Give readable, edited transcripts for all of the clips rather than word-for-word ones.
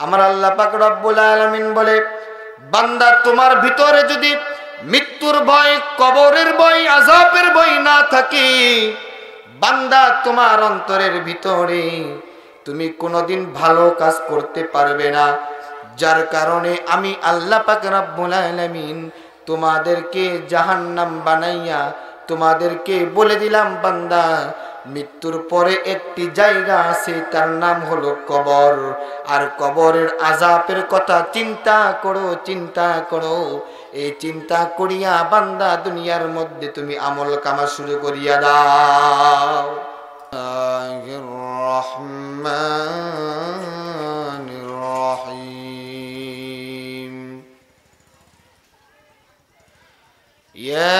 আমার আল্লাহ পাক রব্বুল আলামিন বলে, বান্দা তোমার ভিতরে যদি মৃত্যুর ভয়, কবরের ভয়, আযাবের ভয় না থাকে, বান্দা তোমার অন্তরের ভিতরে তুমি কোনোদিন ভালো কাজ করতে পারবে না। যার কারণে আমি আল্লাহ পাক রব্বুল আলামিন তোমাদেরকে জাহান্নাম বানাইয়া তোমাদেরকে বলে দিলাম, বান্দা মৃত্যুর পরে একটি জায়গা আছে, তার নাম হলো কবর। আর কবরের আযাবের কথা চিন্তা করো, চিন্তা করো। এই চিন্তা করিয়া বান্দা দুনিয়ার মধ্যে তুমি আমল কামা শুরু করিয়া দাও। রহমানির রহিম। ইয়া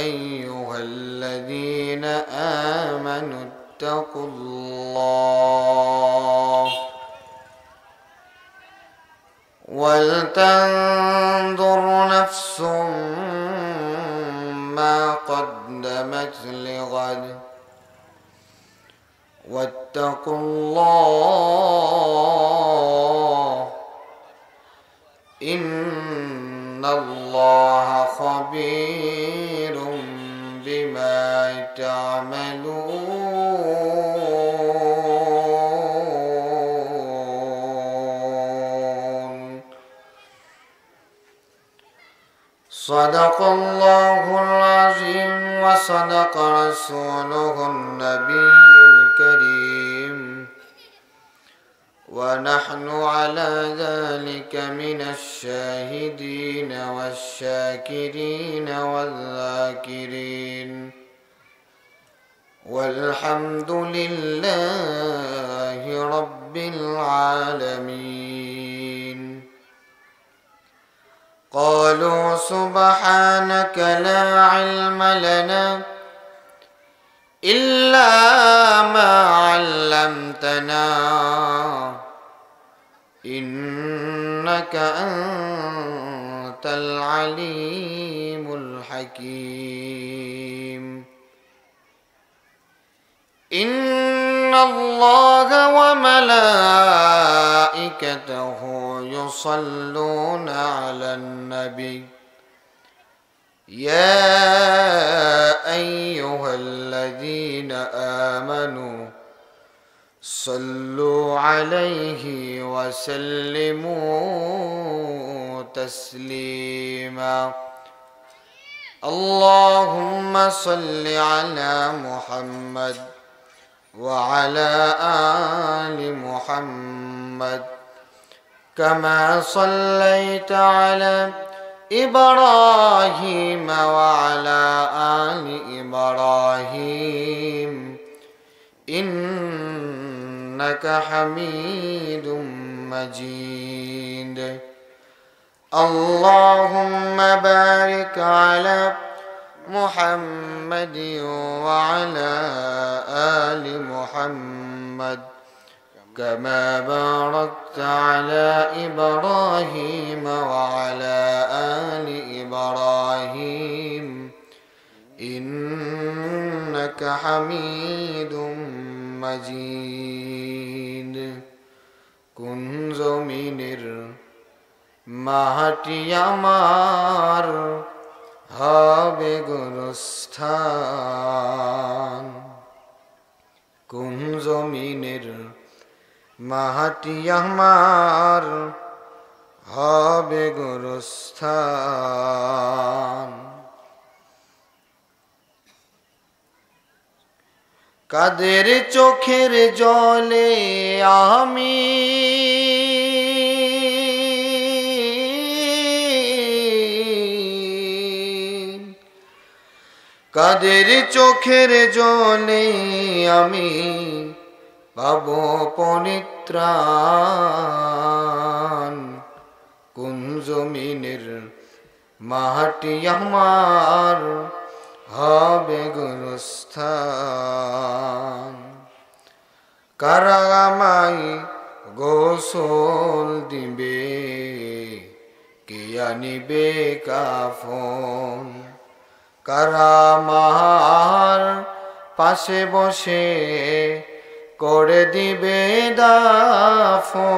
আইয়ুহাল্লাযীনা আমানুত্তাকুল্লাহ ওয়ালতানজুর নাফসুম মা قدمت لغد واتقوا الله إن الله خبير بما تعملون. صدق الله العظيم وصدق رسوله النبي الكريم ونحن على ذلك من الشاهدين والشاكرين والذاكرين والحمد لله رب العالمين. قالوا سبحانك لا علم لنا إلا ما علمتنا إنك أنت العليم الحكيم. إن الله وملائكته يصلون على النبي يا أيها الذين آمنوا صلوا عليه وسلموا تسليما. اللهم صل على محمد وعلى آل محمد كما صليت على إبراهيم وعلى آل إبراهيم إنك حميد مجيد. اللهم بارك على محمد وعلى آل محمد كما باركت على إبراهيم وعلى آل إبراهيم إنك حميد مجيد. কোন জমিনের মাটি আমার হবে গোরস্থান, কোন জমিনের মাটি আমার হবে গোরস্থান। কাদের চোখের জলে আমি কাদের চোখের জলে আমি পাবো পরিত্রাণ, কোন জমিনের মাটি আমার হবে গোরস্থান। কারা আমায় গোসল দিবে, কে আনিবে কাফন, কারা আমার পাশে বসে করে দিবে দাফন,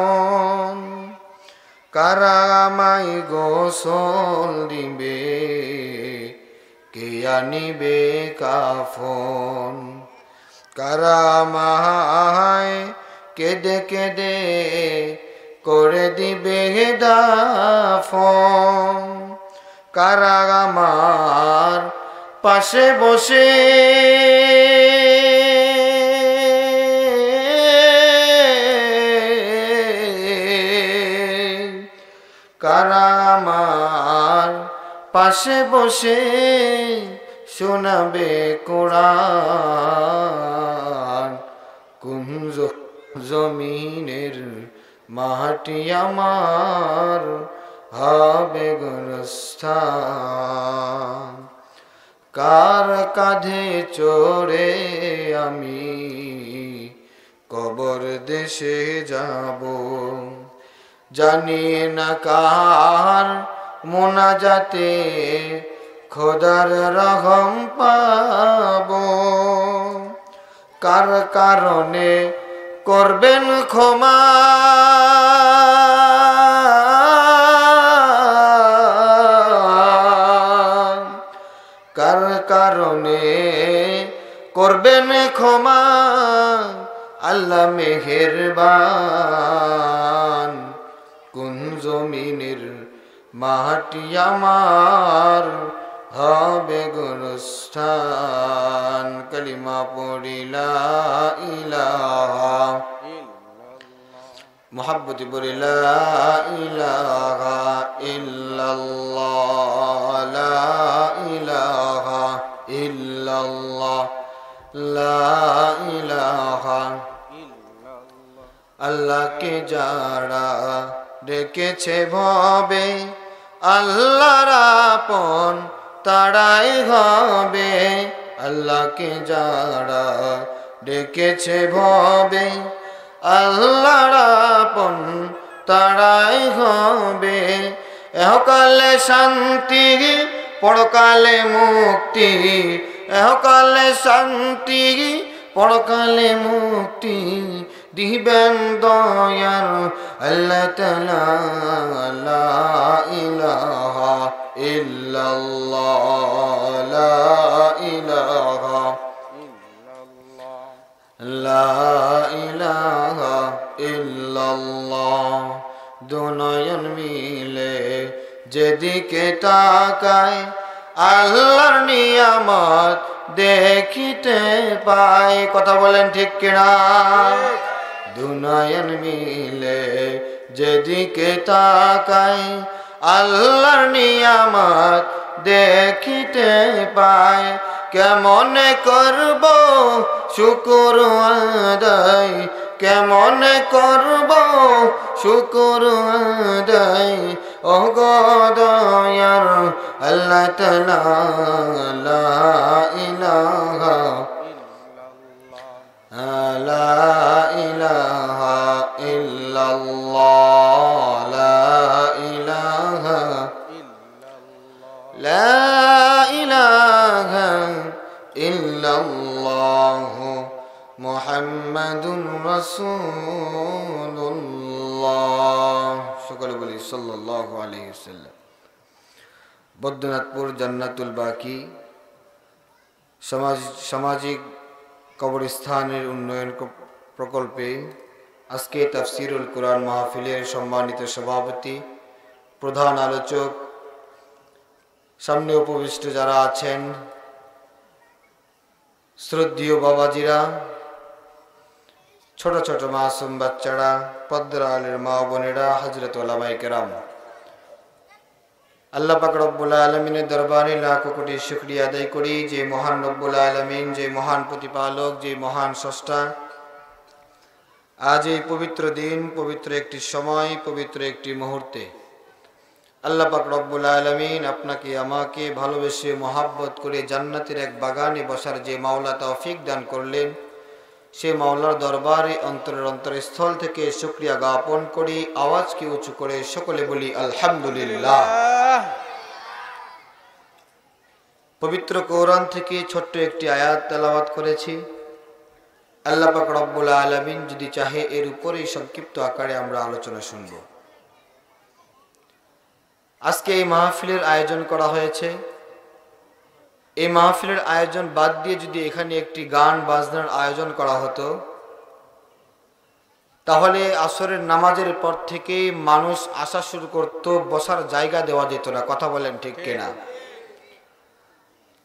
কারা আমায় গোসল দিবে, কে আনিবে কাফন, কারা আমায় কেঁদে কেঁদে করে দিবে দাফন, কারা আমার পাশে বসে কারা আমার পাশে বসে শোনাবে কোরআন, কোন জমিনের মাটি আমার হবে গোরস্থান, কার কাঁধে চড়ে আমি কবর দেশে যাব, জানি না কার মোনাজাতে খোদার রহম পাব, কার কারণে করবেন ক্ষমা, কার কারণে করবেন ক্ষমা, আল্লাহ মেহেরবান, কোন জমিনের মাটি আমার হবে গোরস্থান, কালিমা পড়ি লা ইলাহা মুহাব্বতি পড়ি লা ইলাহা ইল্লাল্লাহ, লা ইলাহা ইল্লাল্লাহ, লা ইলাহা ইল্লাল্লাহ। আল্লাহকে যারা ডেকেছে ভবে, আল্লাহর আপন তারাই হবে, আল্লাহকে যারা ডেকেছে ভবে, আল্লাহর আপন তারাই হবে, এহকালে শান্তি পরকালে মুক্তি, এহকালে শান্তি পরকালে মুক্তি দিবেন দয়াল আল্লাহ তাআলা, লা ইলাহা ইল্লাল্লাহ, লা ইলাহা ইল্লাল্লাহ, লা ইলাহা ইল্লাল্লাহ। দুনয়ন মিলে যেদিকে তাকায় আল্লাহর নিয়ামত দেখিতে পাই, কথা বলেন ঠিক কিনা? দুনয়ন মিলে যেদিকে তাকাই আল্লাহর নিয়ামত দেখিতে পাই, কেমন করব শুকর আদায়, কেমন করব শুকর আদায়, ও গো দয়ার আল্লাহ তাআলা, লা ইলাহা লা ইলাহা ইল্লাল্লাহ, লা ইলাহা লা ইলাহা ইল্লাল্লাহ মুহাম্মাদুর রাসূলুল্লাহ। সকলে বলি সাল্লাল্লাহু আলাইহি ওয়াসাল্লাম। বদ্রনাথপুর জান্নাতুল বাকি সামাজিক কবরস্থানের উন্নয়ন প্রকল্পে আজকে তাফসিরুল কোরআন মাহফিলের সম্মানিত সভাপতি, প্রধান আলোচক, সামনে উপবিষ্ট যারা আছেন, শ্রদ্ধেয় বাবাজিরা, ছোট ছোট মাসুম বাচ্চারা, পর্দার আলের মা বোনেরা, হযরত উলামায়ে কেরাম, আল্লাহ পাক রব্বুল আলামিনের দরবারে লাখো কোটি শুকরিয়া আদায় করি যে মহান রব্বুল আলামিন, যে মহান প্রতিপালক, যে মহান স্রষ্টা আজ এই পবিত্র দিন, পবিত্র একটি সময়, পবিত্র একটি মুহূর্তে আল্লাহ পাক রব্বুল আলামিন আপনাকে আমাকে ভালোবেসে মহাব্বত করে জান্নাতের এক বাগানে বসার যে মাওলা তৌফিক দান করলেন, সে মাওলার দরবারে অন্তরের অন্তরস্থল থেকে শুকরিয়া জ্ঞাপন করি। আওয়াজকে উঁচু করে সকলে বলি আলহামদুলিল্লাহ। পবিত্র কোরআন থেকে ছোট্ট একটি আয়াত তেলাওয়াত করেছি। আল্লাহ পাক রব্বুল আলামিন যদি চাহে এর উপরেই সংক্ষিপ্ত আকারে আমরা আলোচনা শুনব। আজকে এই মাহফিলের আয়োজন করা হয়েছে। এই মাহফিলের আয়োজন বাদ দিয়ে যদি এখানে একটি গান বাজনার আয়োজন করা হতো, তাহলে আসরের নামাজের পর থেকে মানুষ আসা শুরু করত, বসার জায়গা দেওয়া যেত না। কথা বলেন ঠিক কিনা?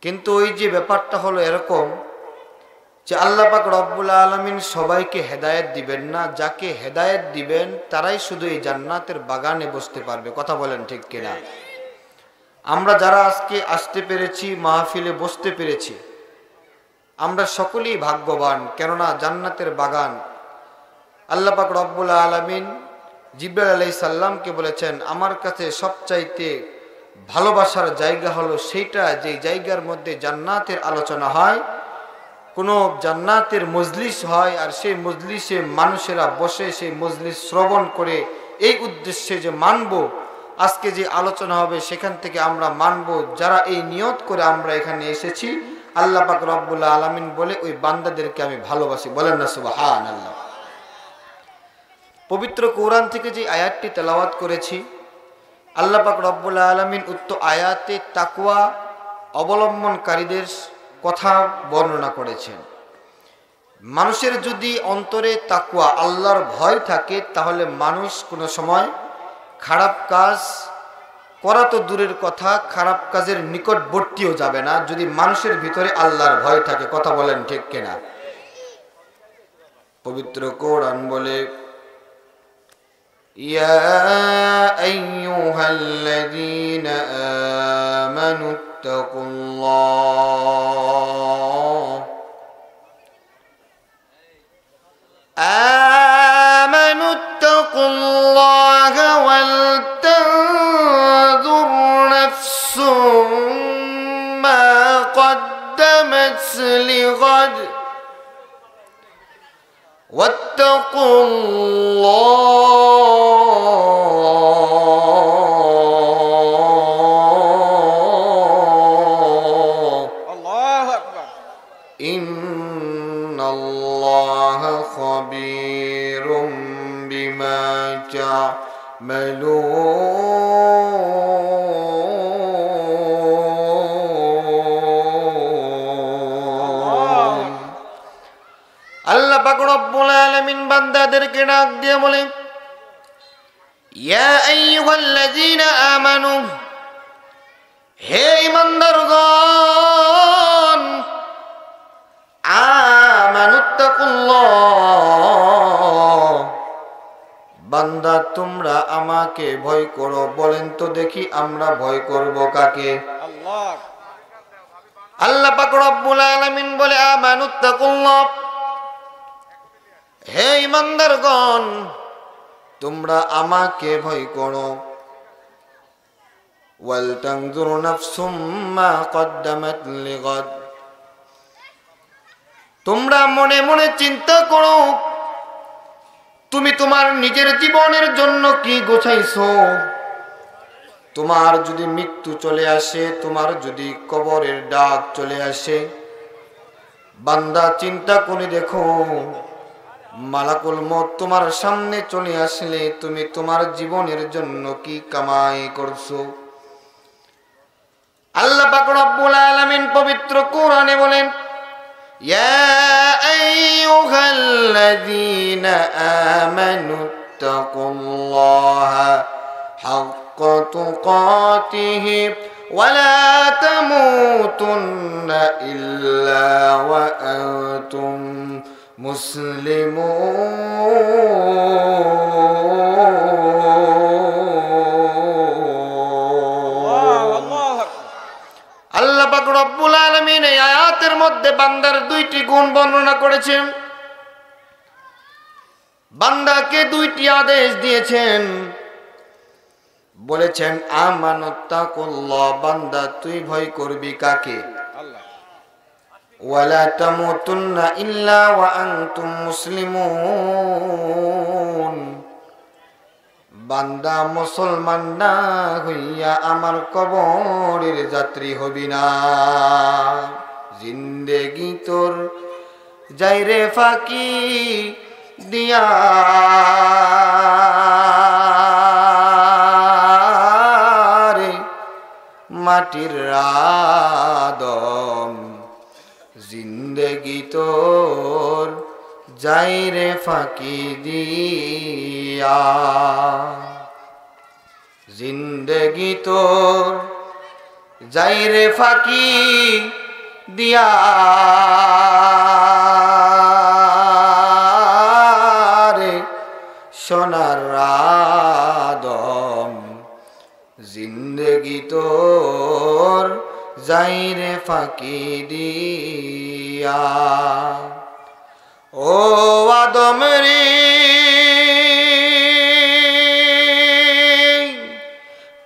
কিন্তু ওই যে ব্যাপারটা হলো এরকম যে আল্লাহ পাক রব্বুল আলামিন সবাইকে হেদায়েত দিবেন না, যাকে হেদায়েত দিবেন তারাই শুধু এই জান্নাতের বাগানে বসতে পারবে। কথা বলেন ঠিক কিনা? আমরা যারা আজকে আসতে পেরেছি, মাহফিলে বসতে পেরেছি, আমরা সকলেই ভাগ্যবান। কেননা জান্নাতের বাগান আল্লাহ পাক রব্বুল আলামিন জিবরাইল আলাইহিস সালামকে বলেছেন, আমার কাছে সবচাইতে ভালোবাসার জায়গা হলো সেইটা যে জায়গার মধ্যে জান্নাতের আলোচনা হয়, কোনো জান্নাতের মজলিস হয়, আর সেই মজলিসে মানুষেরা বসে সেই মজলিস শ্রবণ করে এই উদ্দেশ্যে যে মানব, আজকে যে আলোচনা হবে সেখান থেকে আমরা মানব। যারা এই নিয়ত করে আমরা এখানে এসেছি, আল্লাহ পাক রব্বুল আলামিন বলে ওই বান্দাদেরকে আমি ভালোবাসি। বলেন না সুবহানাল্লাহ। পবিত্র কোরআন থেকে যে আয়াতটি তেলাওয়াত করেছি, আল্লাহ পাক রব্বুল আলামিন উক্ত আয়াতে তাকওয়া অবলম্বনকারীদের কথা বর্ণনা করেছেন। মানুষের যদি অন্তরে তাকওয়া আল্লাহর ভয় থাকে, তাহলে মানুষ কোনো সময় খারাপ কাজ করা তো দূরের কথা, খারাপ কাজের নিকটবর্তীও যাবে না, যদি মানুষের ভিতরে আল্লাহর ভয় থাকে। কথা বলেন ঠিক কিনা? পবিত্র কোরআন বলে, ইয়া আইয়ুহাল্লাযীনা আমানু ইত্তাকুল্লাহ আমানু ইত্তাকুল্লাহ ওয়াল তানজুর নাফসুম মা قدمت لغد واتقوا الله أكبر إن الله خبير بما تعملون আল্লাহ পাক রব্বুল আলামিন বান্দাদেরকে ডাক দিয়ে বলে, ইয়া আইয়ুহাল্লাযীনা আমানু, হে ঈমানদারগণ, আমানুত্তাকুল্লাহ, বান্দা তোমরা আমাকে ভয় করো। বলেন তো দেখি আমরা ভয় করব কাকে? আল্লাহ। আল্লাহ পাক রব্বুল আলামিন বলে, আমানুত্তাকুল্লাহ, হে ঈমানদারগণ, তোমরা আমাকে ভয় করো। ওয়াল তানজুর নাফসুম মা কদ্দামাত লিগাদ, তোমরা মনে মনে চিন্তা করো তুমি তোমার নিজের জীবনের জন্য কি গোছাইছো। তোমার যদি মৃত্যু চলে আসে, তোমার যদি কবরের ডাক চলে আসে, বান্দা চিন্তা করে দেখো, মালাকুল মউত তোমার সামনে চলে আসলে তুমি তোমার জীবনের জন্য কি কামাই করছো। আল্লাহ পাক রব্বুল আলামিন পবিত্র কোরআনে বলেন, ইয়া আইয়ুহাল্লাযীনা আমানুত্তাকুল্লাহা হাক্কা তুকাতিহি ওয়া লা তামুতুন্না ইল্লা ওয়া আনতুম আল্লাহ পাক রব্বুল আলামিন এই আয়াতের মধ্যে বান্দার দুইটি গুণ বর্ণনা করেছেন। বান্দাকে দুইটি আদেশ দিয়েছেন, বলেছেন আমানুত্তাকুল্লাহ, বান্দা তুই ভয় করবি কাকে? আল্লাহ। ওয়ালা তামুতুন্না ইল্লা ওয়া আনতুম মুসলিমুন, বান্দা মুসলমান না হইয়া আমার কবরের যাত্রী হবি না। জিন্দেগি তোর যাই রে ফাঁকি দিয়া রে মাটির আদম জিন্দেগি তোর যাই রে ফাঁকি দিয়া জিন্দেগি তোর যাই রে ফাঁকি দিয়া রে সোনার আদম জিন্দেগি তোর যাই রে ফাঁকি দিয়া ও আদম রে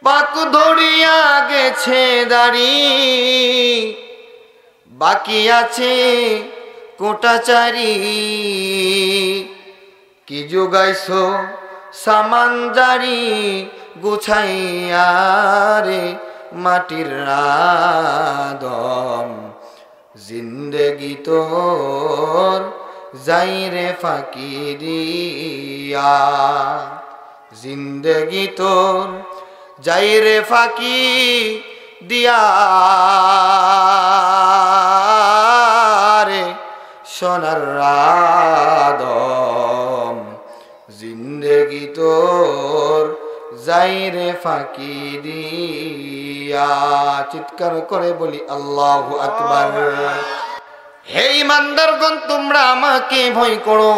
পাক ধরিয়া গেছে দাড়ি বাকি আছে কোটাচারি কি যোগাইছো সামান জারি গুছাইয়া রে মাটির আদম জিন্দেগি তোর যাই রে ফাঁকি দিয়া জিন্দেগি তোর যাই রে ফাঁকি দিয়া রে সোনার আদম জিন্দেগি তোর যাই রে ফাঁকি দিয়া চিৎকার করে বলি আল্লাহু আকবার হে ইমানদারগণ তোমরা আমাকে ভয় করো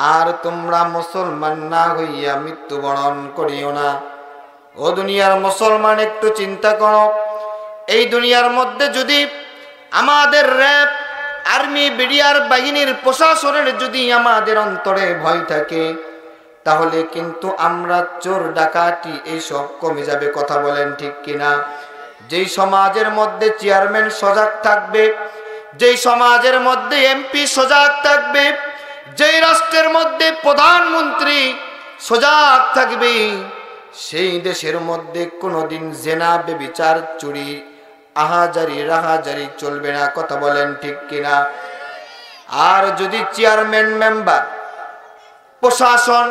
আর তোমরা মুসলমান না হইয়া মৃত্যুবরণ করিও না ও দুনিয়ার মুসলমান একটু চিন্তা করো এই দুনিয়ার মধ্যে যদি আমাদের র‍্যাব আর্মি বিডিআর বাহিনীর প্রশাসনের যদি আমাদের অন্তরে ভয় থাকে তাহলে কিন্তু আমরা চোর ডাকাতি এইসব কমে যাবে কথা বলেন ঠিক কিনা যেই সমাজের মধ্যে চেয়ারম্যান সজাগ থাকবে যেই সমাজের মধ্যে এমপি সজাগ থাকবে যেই রাষ্ট্রের মধ্যে প্রধানমন্ত্রী সজাগ থাকবে সেই দেশের মধ্যে কোনোদিন জেনা ব্যভিচার চুরি আহাজারি রাহাজারি চলবে না কথা বলেন ঠিক কিনা আর যদি চেয়ারম্যান মেম্বার প্রশাসন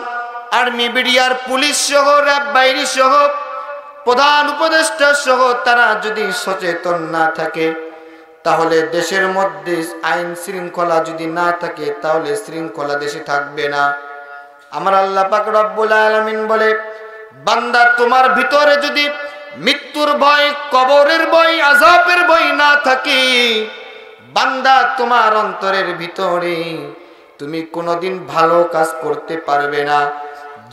আর্মি বিডিআর পুলিশ সহ র‍্যাব বাহিনী সহ প্রধান উপদেষ্টা সহ তারা যদি সচেতন না থাকে তাহলে দেশের মধ্যে আইন শৃঙ্খলা যদি না থাকে তাহলে শৃঙ্খলা দেশে থাকবে না আমার আল্লাহ পাক রব্বুল আলামিন বলে বান্দা তোমার ভিতরে যদি মৃত্যুর ভয় কবরের ভয় আযাবের ভয় না থাকে বান্দা তোমার অন্তরের ভিতরে তুমি কোনোদিন ভালো কাজ করতে পারবে না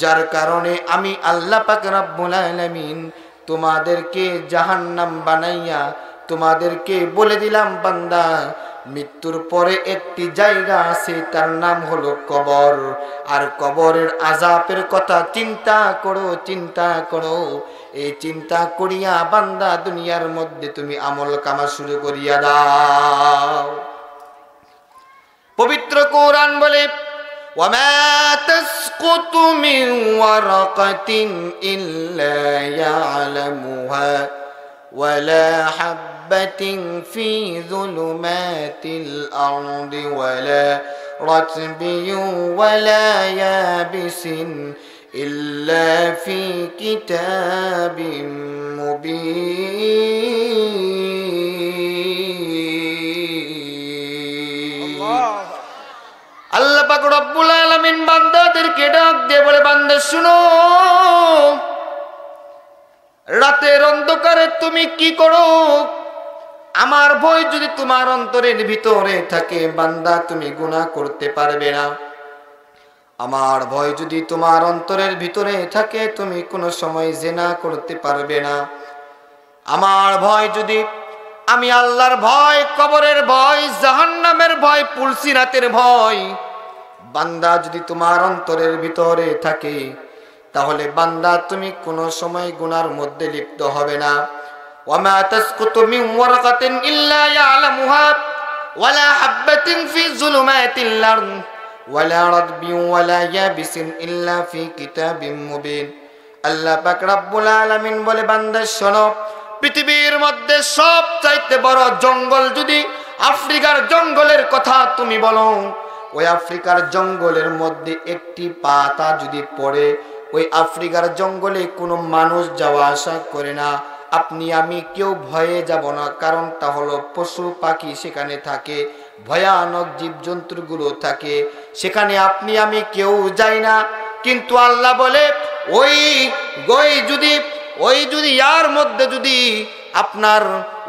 যার কারণে আমি আল্লাহ পাক রব্বুল আলামিন তোমাদেরকে জাহান্নাম বানাইয়া তোমাদেরকে বলে দিলাম বান্দা মৃত্যুর পরে একটি জায়গা আছে তার নাম হলো কবর আর কবরের আযাবের কথা চিন্তা করো এই চিন্তা করিয়া বান্দা দুনিয়ার মধ্যে তুমি আমল কামা শুরু করিয়া দাও পবিত্র কোরআন বলে ওয়ামা তাসকুতু মিন ওয়ারাকাতিন ইল্লা ইয়ালামুহা ওয়ালা হাববাতিন ফি যুলুমাতিল আরদি ওয়ালা রাতবিন ওয়ালা ইয়াবিসিন ইল্লা ফি কিতাবিম মুবিন আল্লাহ পাক রব্বুল আলামিন বান্দাদেরকে ডাক দিয়ে বলে বান্দা শুনো রাতের অন্ধকারে তুমি কি করো আমার ভয় যদি তোমার অন্তরের ভিতরে থাকে বান্দা তুমি গুনাহ করতে পারবে না আমার ভয় যদি তোমার অন্তরের ভিতরে থাকে তুমি কোনো সময় জিনা করতে পারবে না আমার ভয় যদি আমি আল্লাহর ভয় কবরের ভয় জাহান্নামের ভয় পুলসিরাতের ভয় বান্দা যদি তোমার অন্তরের ভিতরে থাকে তাহলে বান্দা তুমি কোনো সময় গুনার মধ্যে লিপ্ত হবে না ওয়ামা তাসকুতু মিন ওয়ারাকাতিন ইল্লা ইয়ালামুহা ওয়ালা হাববাতিন ফি যুলুমাতিল আরদ ওয়ালা রাতবিন ওয়ালা ইয়াবিসিন ইল্লা ফি কিতাবিম মুবিন আল্লাহ পাক রব্বুল আলামিন বলে বান্দা শোনো পৃথিবীর মধ্যে সবচাইতে বড় জঙ্গল যদি আফ্রিকার জঙ্গলের কথা তুমি বলো, ওই আফ্রিকার জঙ্গলের মধ্যে একটি পাতা যদি পড়ে, ওই আফ্রিকার জঙ্গলে কোনো মানুষ যাওয়া আসা করে না। আপনি আমি কেউ ভয়ে যাব না, কারণটা হলো পশু পাখি সেখানে থাকে, ভয়ানক জীবজন্তুগুলো থাকে, সেখানে আপনি আমি কেউ যাই না। কিন্তু আল্লাহ বলে ওই যদি ইয়ার মধ্যে যদি আপনার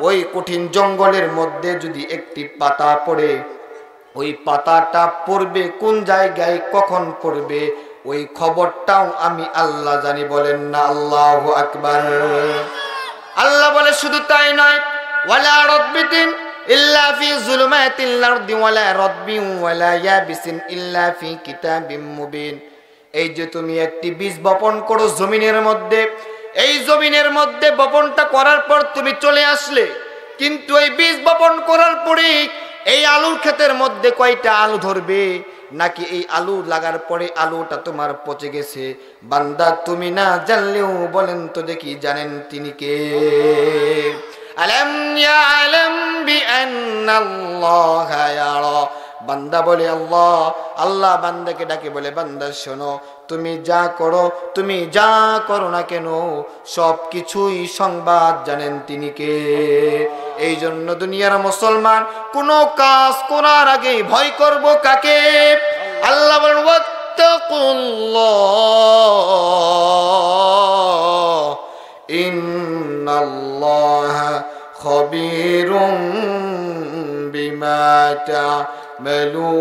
ওই কঠিন জঙ্গলের মধ্যে যদি একটি পাতা পড়ে, ওই পাতাটা পড়বে কোন জায়গায় কখন পড়বে ওই খবরটাও আমি আল্লাহ জানি। বলেন না আল্লাহু আকবার। আল্লাহ বলে শুধু তাই নয়, ওয়ালা রাব্বিতিন ইল্লা ফি যুলুমাতিল আরদি ওয়ালা রাব্বিন ওয়ালা ইয়াবিসিন ইল্লা ফি কিতাবিম মুবিন। এই যে তুমি একটি বীজ বপন করো জমিনের মধ্যে, এই জমিনের মধ্যে বপনটা করার পর তুমি চলে আসলে, কিন্তু এই বীজ বপন করার পরে এই আলুর ক্ষেতের মধ্যে কয়টা আলু ধরবে, নাকি এই আলু লাগার পরে আলুটা তোমার পচে গেছে? বান্দা তুমি না জানলেও বলেন তো দেখি জানেন তিনি কে? আলাম ইয়ালাম বিআন্নাল্লাহা ইয়ারা। বান্দা বলে আল্লাহ, আল্লাহ বান্দাকে ডাকে বলে বান্দা শোনো, তুমি যা করো না কেন সব কিছুই সংবাদ জানেন তিনি কে। এই জন্য দুনিয়ার মুসলমান কোন কাজ করার আগে ভয় করব কাকে? আল্লাহ বলেন ওয়াত্তাকুল্লাহ ইন্নাল্লাহা খাবীরুম বিমা তা'মালুন।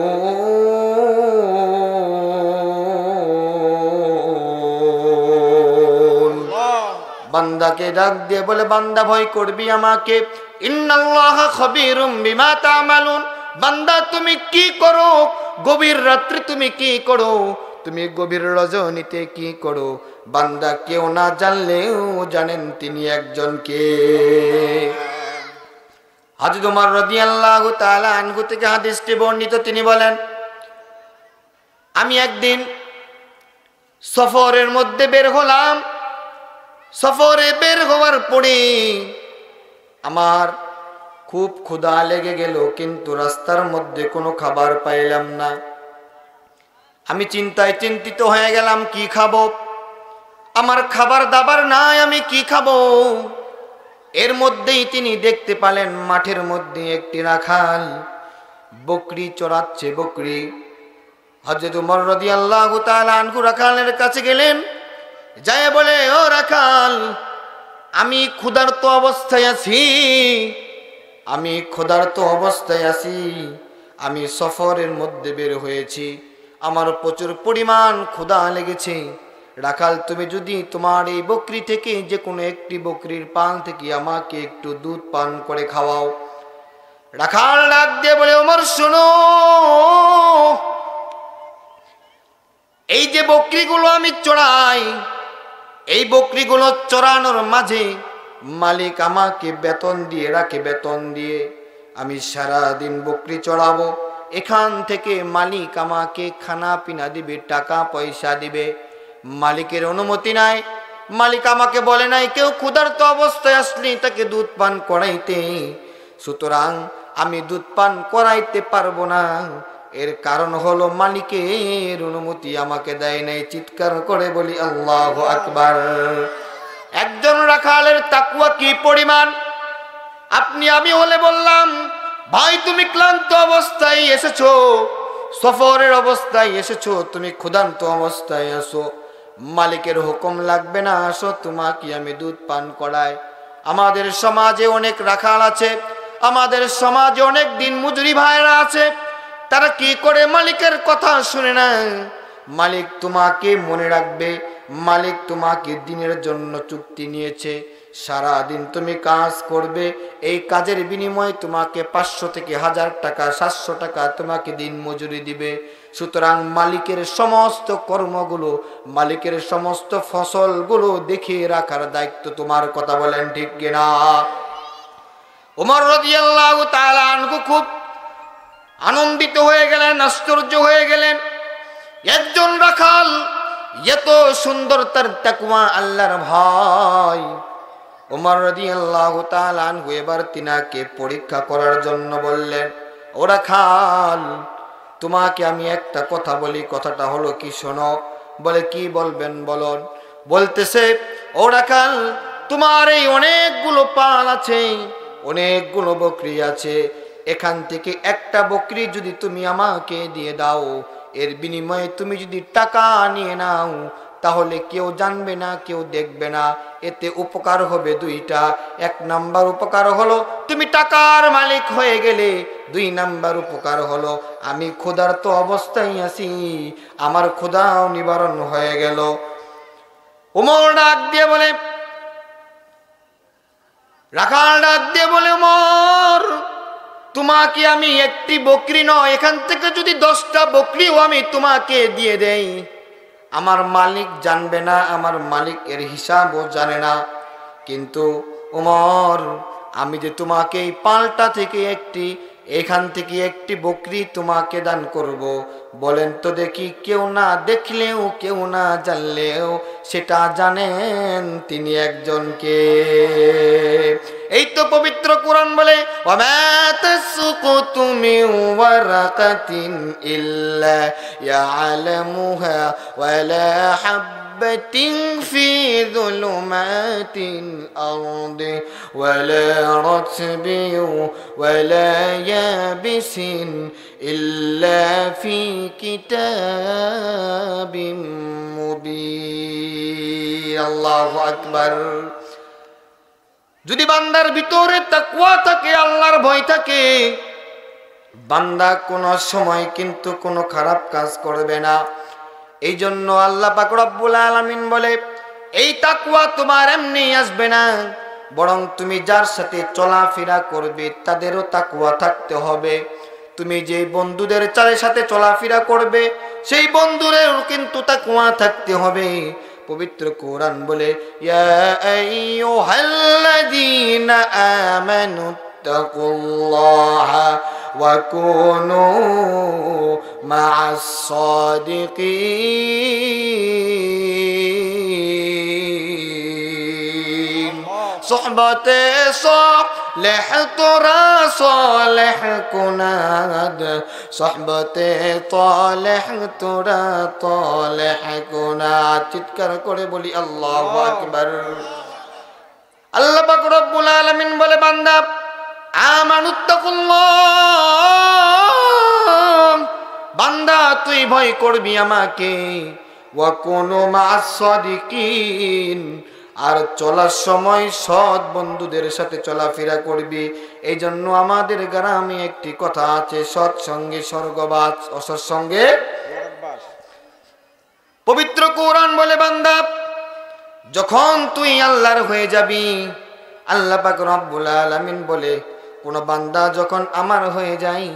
বান্দাকে ডাক দিয়ে বলে বান্দা ভয় করবি আমাকে। ইন্নাল্লাহা খাবীরুম বিমা তা'মালুন। বান্দা তুমি কি করো, গভীর রাত্রে তুমি কি করো, তুমি গভীর রজনীতে কি করো, বান্দা কেউ না জানলেও জানেন তিনি একজন কে। হযরত ওমর রাদিয়াল্লাহু তাআলা আনহু থেকে হাদিসটি বর্ণিত, তিনি বলেন আমি একদিন সফরের মধ্যে বের হলাম। সফরে বের হওয়ার পরে আমার খুব ক্ষুধা লেগে গেল, কিন্তু রাস্তার মধ্যে কোনো খাবার পাইলাম না। আমি চিন্তায় চিন্তিত হয়ে গেলাম, কি খাবো? আমার খাবার দাবার নাই, আমি কি খাবো? এর মধ্যেই তিনি দেখতে পেলেন মাঠের মধ্যে একটি রাখাল বকরি চড়াচ্ছে, বকরি। হযরত ওমর রাদিয়াল্লাহু তাআলা আনহু রাখালের কাছে গেলেন, যায় বলে ও রাখাল, আমি ক্ষুধার্ত অবস্থায় আছি, আমি সফরের মধ্যে বের হয়েছি, আমার প্রচুর পরিমাণ ক্ষুধা লেগেছে। রাখাল তুমি যদি তোমার এই বকরি থেকে যে কোনো একটি বকরির পাল থেকে আমাকে একটু দুধ পান করে খাওয়াও। রাখাল ডাক দিয়ে বলে ওমর শোনো, এই যে বকরিগুলো আমি চড়াই, এই বকরিগুলো চড়ানোর মাঝে মালিক আমাকে বেতন দিয়ে রাখে, বেতন দিয়ে আমি সারা দিন বকরি চড়াবো। এখান থেকে মালিক আমাকে খানা পিনা দিবে, টাকা পয়সা দিবে। মালিকের অনুমতি নাই, মালিক আমাকে বলে নাই কেউ ক্ষুধার্ত অবস্থায় আসলে তাকে দুধ পান করাইতে, সুতরাং আমি দুধ পান করাইতে পারবো না। এর কারণ হলো মালিকের অনুমতি আমাকে দেয় নাই। চিৎকার করে বলি আল্লাহু আকবার। একজন রাখালের তাকওয়া কি পরিমাণ! আপনি আমি হলে বললাম ভাই তুমি ক্লান্ত অবস্থায় এসেছো, সফরের অবস্থায় এসেছো, তুমি ক্ষুধার্ত অবস্থায় আসো, মালিকের হুকুম লাগবে না, আসো তোমাকে আমি দুধ পান করাই। আমাদের সমাজে অনেক রাখাল আছে, আমাদের সমাজে অনেক দিন মজুরি ভাইরা আছে, তারা কি করে মালিকের কথা শুনে না। মালিক তোমাকে মনে রাখবে, মালিক তোমাকে দিনের জন্য চুক্তি নিয়েছে, সারা দিন তুমি কাজ করবে, এই কাজের বিনিময়ে তোমাকে 500 থেকে 1000 টাকা 700 টাকা তোমাকে দিন মজুরি দিবে। সুতরাং মালিকের সমস্ত কর্মগুলো, মালিকের সমস্ত ফসলগুলো দেখে রাখার দায়িত্ব তোমার। কথা বলেন ঠিক কিনা? ওমর রাদিয়াল্লাহু তাআলা আনহু খুব আনন্দিত হয়ে গেলেন, আশ্চর্য হয়ে গেলেন। একজন রাখাল এত সুন্দর তার তাকওয়া, আল্লাহর ভয়, ওমর রাদিয়াল্লাহু তাআলা আনহু এবার তিনাকে পরীক্ষা করার জন্য বললেন, ও রাখাল, তোমাকে আমি একটা কথা বলি, কথাটা হলো কি শোনো। বলে, কি বলবেন বলুন। বলতেছে, ও রাখাল, তোমার এই অনেকগুলো পাল আছে, অনেকগুলো বকরি আছে, এখান থেকে একটা বকরি যদি তুমি আমাকে দিয়ে দাও, এর বিনিময়ে তুমি যদি টাকা নিয়ে নাও, তাহলে কেউ জানবে না, কেউ দেখবে না। এতে উপকার হবে দুইটা। এক নাম্বার উপকার হলো তুমি টাকার মালিক হয়ে গেলে, দুই নাম্বার উপকার হলো আমি ক্ষুধার্ত অবস্থায় আছি, আমার ক্ষুধাও নিবারণ হয়ে গেল। ওমর ডাক দিয়ে বলে, রাখাল ডাক দিয়ে বলে, ওমর, তোমাকে আমি একটি বকরি নয়, এখান থেকে যদি 10টা বকরিও আমি তোমাকে দিয়ে দেই, আমার মালিক জানবে না, আমার মালিক এর হিসাবও জানে না। কিন্তু ওমর, আমি যে তোমাকে এই পালটা থেকে এখান থেকে একটি বকরি তোমাকে দান করব, বলেন তো দেখি, কেউ না দেখলেও, কেউ না জানলেও সেটা জানেন তিনি একজনকে। এই তো পবিত্র কোরআন বলে, ওয়ামা তাসকুতু মিন ওয়ারাকাতিন ইল্লা ইয়ালামুহা ওয়ালা হাব্বাতিন ফি যুলুমাতিল আরদি ওয়ালা রাতবিন ওয়ালা ইয়াবিসিন ইল্লা ফি কিতাবিম মুবিন। আল্লাহু আকবার। যদি বান্দার ভিতরে তাকওয়া থাকে, আল্লাহর ভয় থাকে, বান্দা কোনো সময় কিন্তু কোনো খারাপ কাজ করবে না। এই জন্য আল্লাহ পাক রব্বুল আলামিন বলে, এই তাকওয়া তোমার এমনি আসবে না, বরং তুমি যার সাথে চলাফেরা করবে তাদেরও তাকওয়া থাকতে হবে। তুমি যে বন্ধুদের সাথে চলাফেরা করবে সেই বন্ধুদেরও কিন্তু তাকওয়া থাকতে হবে। পবিত্র কোরআন বলে, ইয়া আইয়ুহাল্লাযীনা আমানু তাকুল্লাহা ওয়া কুনু মা'আস সাদিকিন। সুহবতে সালেহ তোরা সালেহ কুনাদ, সুহবতে তালেহ তোরা তালেহ কুনাদ। চিৎকার করে বলি আল্লাহু আকবার। আল্লাহ পাক রব্বুল আলামিন বলে, বান্দা আমানুত্তাকুল্লাহ, বান্দা তুই ভয় করবি আমাকে, ওয়া কুনু মা'আস সাদিকিন, আর চলার সময় সৎ বন্ধুদের সাথে চলাফেরা করবি। এই জন্য আমাদের গ্রামে একটি কথা আছে, সৎসঙ্গে স্বর্গবাস, অসৎসঙ্গে নরকবাস। পবিত্র কোরআন বলে, বান্দা যখন তুই আল্লাহর হয়ে যাবি, আল্লাহ পাক রব্বুল আলামিন বলে, কোন বান্দা যখন আমার হয়ে যায়,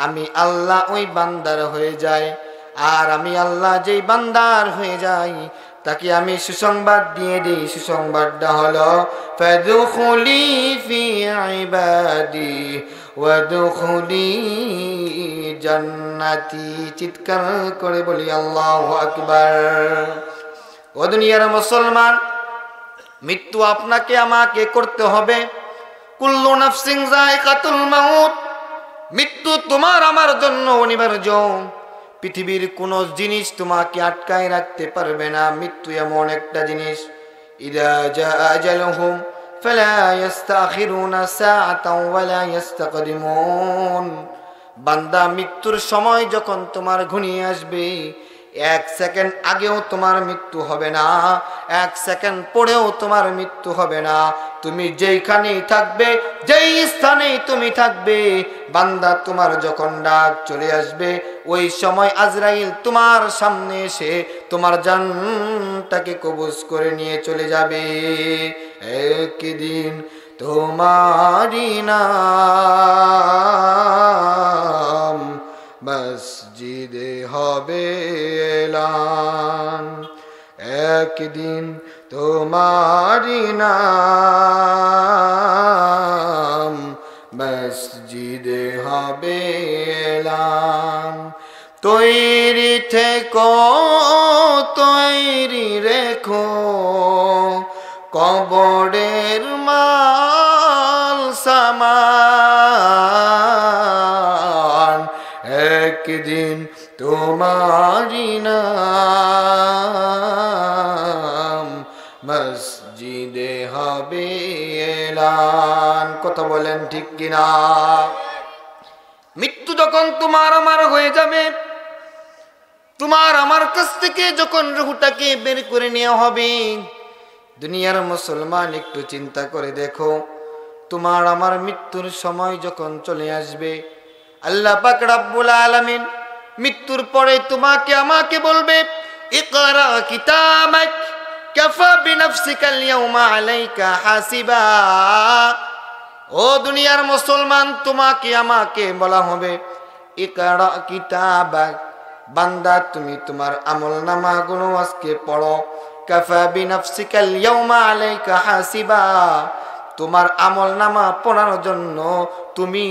আমি আল্লাহ ওই বান্দার হয়ে যাই। আর আমি আল্লাহ যেই বান্দার হয়ে যাই তাকে আমি সুসংবাদ দিয়ে দিই। সুসংবাদটা হলো, ফাদখুলি ফি ইবাদি ওয়াদখুলি জান্নাতি। চিৎকার করে বলি আল্লাহু আকবার। ও দুনিয়ার মুসলমান, মৃত্যু আপনাকে আমাকে করতে হবে। কুল্লু নাফসিন যায়কাতুল মাউত, মৃত্যু তোমার আমার জন্য অনিবার্য। পৃথিবীর কোন জিনিস তোমাকে আটকায় রাখতে পারবে না। মৃত্যু এমন একটা জিনিস, ইযা জা আজালুহুম ফালা ইস্তাখিরুনা সাআতাও ওয়ালা ইস্তাকদিমুন। বান্দা, মৃত্যুর সময় যখন তোমার ঘনিয়ে আসবে, 1 সেকেন্ড আগেও তোমার মৃত্যু হবে না, 1 সেকেন্ড পরেও তোমার মৃত্যু হবে না। তুমি যেইখানেই থাকবে, যেই স্থানেই তুমি থাকবে, বান্দা তোমার যখন ডাক চলে আসবে, ওই সময় আজরাইল তোমার সামনে এসে তোমার জানটাকে কবজ করে নিয়ে চলে যাবে। একদিন তোমারি নাম মসজিদে হবে এলান, একদিন তোমারি নাম মসজিদে হবে এলান। তৈরি থেকো, তৈরি রেখো, কবরের মাল সামান একদিন তোমারি নাম মসজিদে হবে এলান। কথা বলেন ঠিক কিনা? মৃত্যু যখন তোমার আমার হয়ে যাবে, তোমার আমার কাছ থেকে যখন রূহটাকে বের করে নেওয়া হবে, দুনিয়ার মুসলমান একটু চিন্তা করে দেখো, তোমার আমার মৃত্যুর সময় যখন চলে আসবে, আল্লাহ পাক রব্বুল আলামিন মৃত্যুর পরে তোমাকে আমাকে বলবে, ইকরা কিতাবাক কাফা বিনাফসিকাল ইয়াউমা আলাইকা হাসিবা। ও দুনিয়ার মুসলমান, তোমাকে আমাকে বলা হবে, ইকরা কিতাবাক, বান্দা তুমি তোমার আমলনামাগুলো আজকে পড়ো। কাফা বিনাফসিকাল ইয়াউমা আলাইকা হাসিবা, তোমার আমলনামা পড়ার জন্য তুমি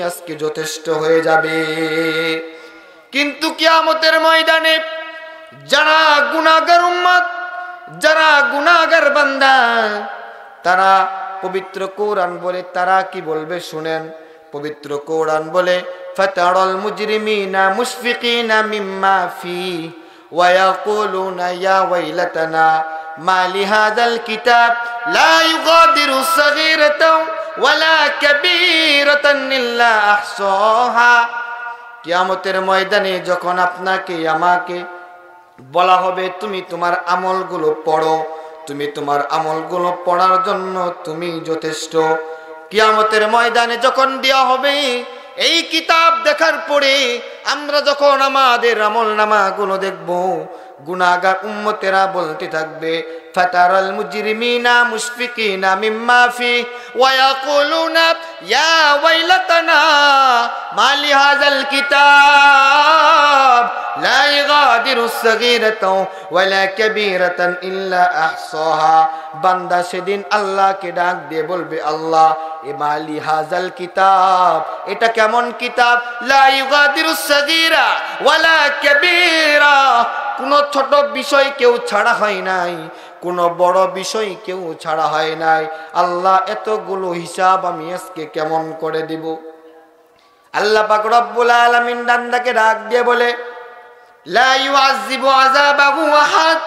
আজকে যথেষ্ট হয়ে যাবে। কিন্তু কিয়ামতের ময়দানে যারা গুনাহগার উম্মত, যারা গুনাহগার বান্দা, তারা, পবিত্র কোরআন বলে, তারা কি বলবে শুনেন। পবিত্র কোরআন বলে, ফাতারাল মুজরিমিনা মুশফিকিনা মিম্মা ফি ওয়া ইয়াকুলুনা ইয়া ওয়াইলাতানা মা লিহাযাল কিতাব লা ইউগাদিরু সাগীরাতাও ওয়ালা কাবীরাতান ইল্লা আহসাহা। কিয়ামতের ময়দানে যখন আপনাকে আমাকে বলা হবে, তুমি তোমার আমলগুলো পড়ো, তুমি তোমার আমলগুলো পড়ার জন্য তুমি যথেষ্ট। কিয়ামতের ময়দানে যখন দেওয়া হবে এই কিতাব, দেখার পরে আমরা যখন আমাদের আমলনামাগুলো দেখব, গুনাহগার উম্মতেরা বলতে থাকবে, ফাতারাল মুজরিমিনা মুশফিকিনা মিম্মা ফি ওয়া ইয়াকুলুনা ইয়া ওয়াইলাতানা মা লিহাযাল কিতাব লা ইগাদিরু সাগীরাতাও ওয়ালা কাবীরাতান ইল্লা আহসাহা। বান্দা সেদিন আল্লাহকে ডাক দিয়ে বলবে, আল্লাহ এ মা লিহাযাল কিতাব, এটা কেমন কিতাব? লা ইগাদিরু সাগীরা ওয়ালা কাবীরা, কোন ছোট বিষয় কেউ ছাড়া হয় নাই, কোন বড় বিষয় কেউ ছাড়া হয় নাই। আল্লাহ এতগুলো হিসাব আমি আজকে কেমন করে দিব? আল্লাহ পাক রব্বুল আলামিন বান্দাকে ডাক দিয়ে বলে, লা ইউআযিবু আযাবাহু আহাদ,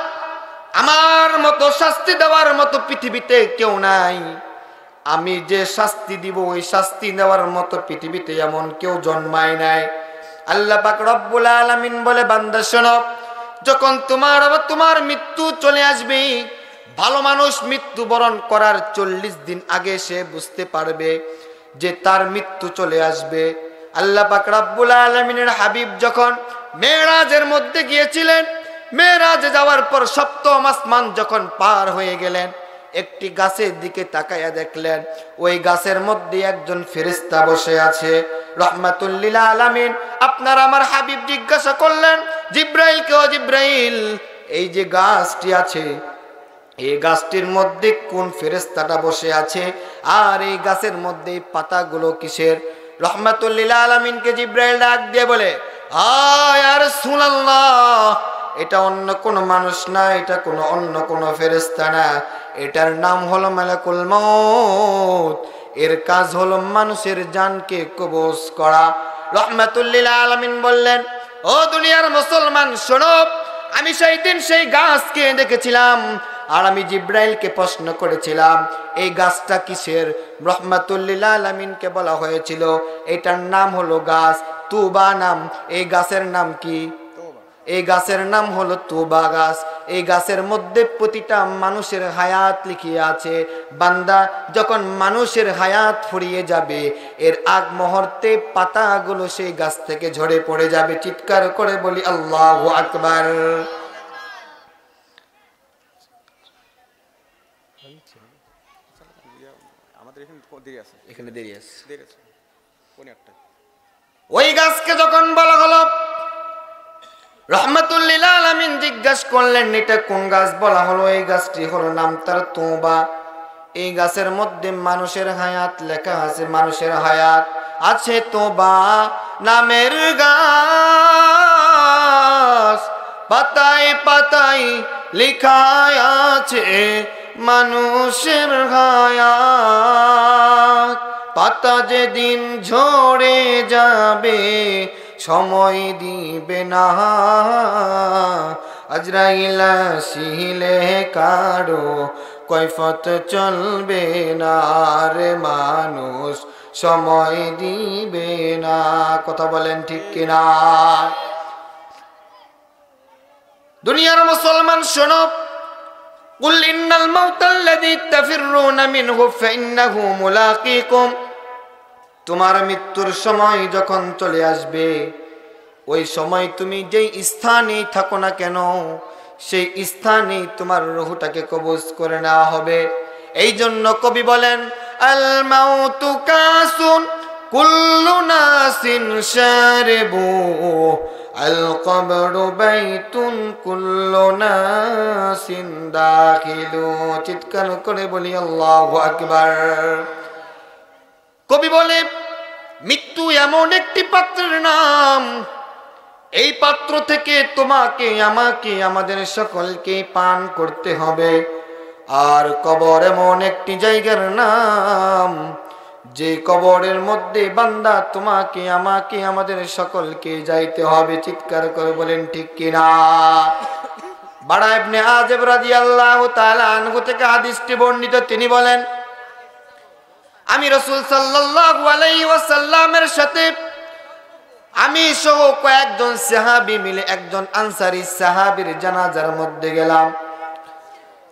আমার মতো শাস্তি দেওয়ার মতো পৃথিবীতে কেউ নাই। আমি যে শাস্তি দিব, ওই শাস্তি দেওয়ার মতো পৃথিবীতে এমন কেউ জন্মায় নাই। আল্লাহ পাক রব্বুল আলামিন বলে, বান্দা শোনো, যখন তোমার মৃত্যু চলে আসবে, ভালো মানুষ মৃত্যুবরণ করার 40 দিন আগে সে বুঝতে পারবে যে তার মৃত্যু চলে আসবে। আল্লাহ পাক রব্বুল আলামিনের হাবিব যখন মেরাজের মধ্যে গিয়েছিলেন, মেরাজে যাওয়ার পর সপ্তম আসমান যখন পার হয়ে গেলেন, একটি গাছের দিকে তাকায়া দেখলেন, ওই গাছের মধ্যে একজন ফেরেশতা বসে আছে, রাহমাতুল লিল আলামিন। আপনার আমার হাবিব জিজ্ঞাসা করলেন জিব্রাইলকে, ও জিব্রাইল, এই যে গাছটি আছে, এই গাছটির মধ্যে কোন ফেরেশতাটা বসে আছে, আর এই গাছের মধ্যে পাতাগুলো কিসের? রাহমাতুল লিল আলামিনকে জিব্রাইল ডাক দিয়ে বলে, ইয়া রাসূলুল্লাহ, এটা অন্য কোনো মানুষ না, এটা কোনো অন্য কোনো ফেরেশতা না, এটার নাম হলো মালাকুল মউত। এর কাজ হলো মানুষের জানকে কবজ করা। রাহমাতুল লিল আলামিন বললেন, ও দুনিয়ার মুসলমান শোনো, আমি সেই দিন সেই গাছকে দেখেছিলাম, আর আমি জিব্রাইলকে প্রশ্ন করেছিলাম এই গাছটা কিসের। রাহমাতুল লিল আলামিনকে বলা হয়েছিল এটার নাম হলো গাছ তুবা নাম। এই গাছের নাম কি? এই গাছের নাম হলো তুবা গাছ। এই গাছের মধ্যে প্রতিটা মানুষের হায়াত লিখিয়ে আছে। বান্দা যখন মানুষের হায়াত ফুরিয়ে যাবে, এর আগ মুহূর্তে পাতাগুলো সেই গাছ থেকে ঝরে পড়ে যাবে। চিৎকার করে বলি আল্লাহু আকবার। এখানে দেরি আছে। ওই গাছকে যখন বলা হলো, রাহমাতুল লিল আলামিন জিজ্ঞাসা করলেন এটা কোন গাছ? বলা হলো এই গাছটি হলো নাম তার তুবা। এই গাছের মধ্যে মানুষের হায়াত লেখা আছে, মানুষের হায়াত আছে। তুবা নামের গাছ, পাতায় পাতায় লেখা আছে মানুষের হায়াত। পাতা যেদিন ঝরে যাবে সময় দিবে না, আজরাইল আসিলে কারো কৈফত চলবে না রে মানুষ সময় দিবে না। কথা বলেন ঠিক কিনা? দুনিয়ার মুসলমান শোনো, কুল ইন্নাল মাউতাল্লাযী তাফিররুনা মিনহু ফাইন্নাহু মুলাকীকুম। তোমার মৃত্যুর সময় যখন চলে আসবে, ওই সময় তুমি যেই স্থানেই থাকো না কেন, সেই স্থানেই তোমার রূহটাকে কবজ করে নেওয়া হবে। এই জন্য কবি বলেন, আল মাউতু কাসুন কুল্লু নাসিন শারিবু, আল কবরু বাইতুন কুল্লু নাসিন দাখিলু। চিৎকার করে বলি আল্লাহু আকবার। কবি বলে, মৃত্যু এমন একটি পাত্রের নাম, এই পাত্র থেকে তোমাকে আমাকে আমাদের সকলকে পান করতে হবে। আর কবর এমন একটি জায়গার নাম, যে কবরের মধ্যে বান্দা তোমাকে আমাকে আমাদের সকলকে যাইতে হবে। চিৎকার করে বলেন ঠিক কিনা? বারা ইবনে আযিব রাদিয়াল্লাহু তাআলা আনহু থেকে হাদিসটি বর্ণিত, তিনি বলেন, আমি রাসূল সাল্লাল্লাহু আলাইহি ওয়াসাল্লামের সাথে আমি সহ কয়েকজন সাহাবী মিলে একজন আনসারী সাহাবীর জানাজার মধ্যে গেলাম।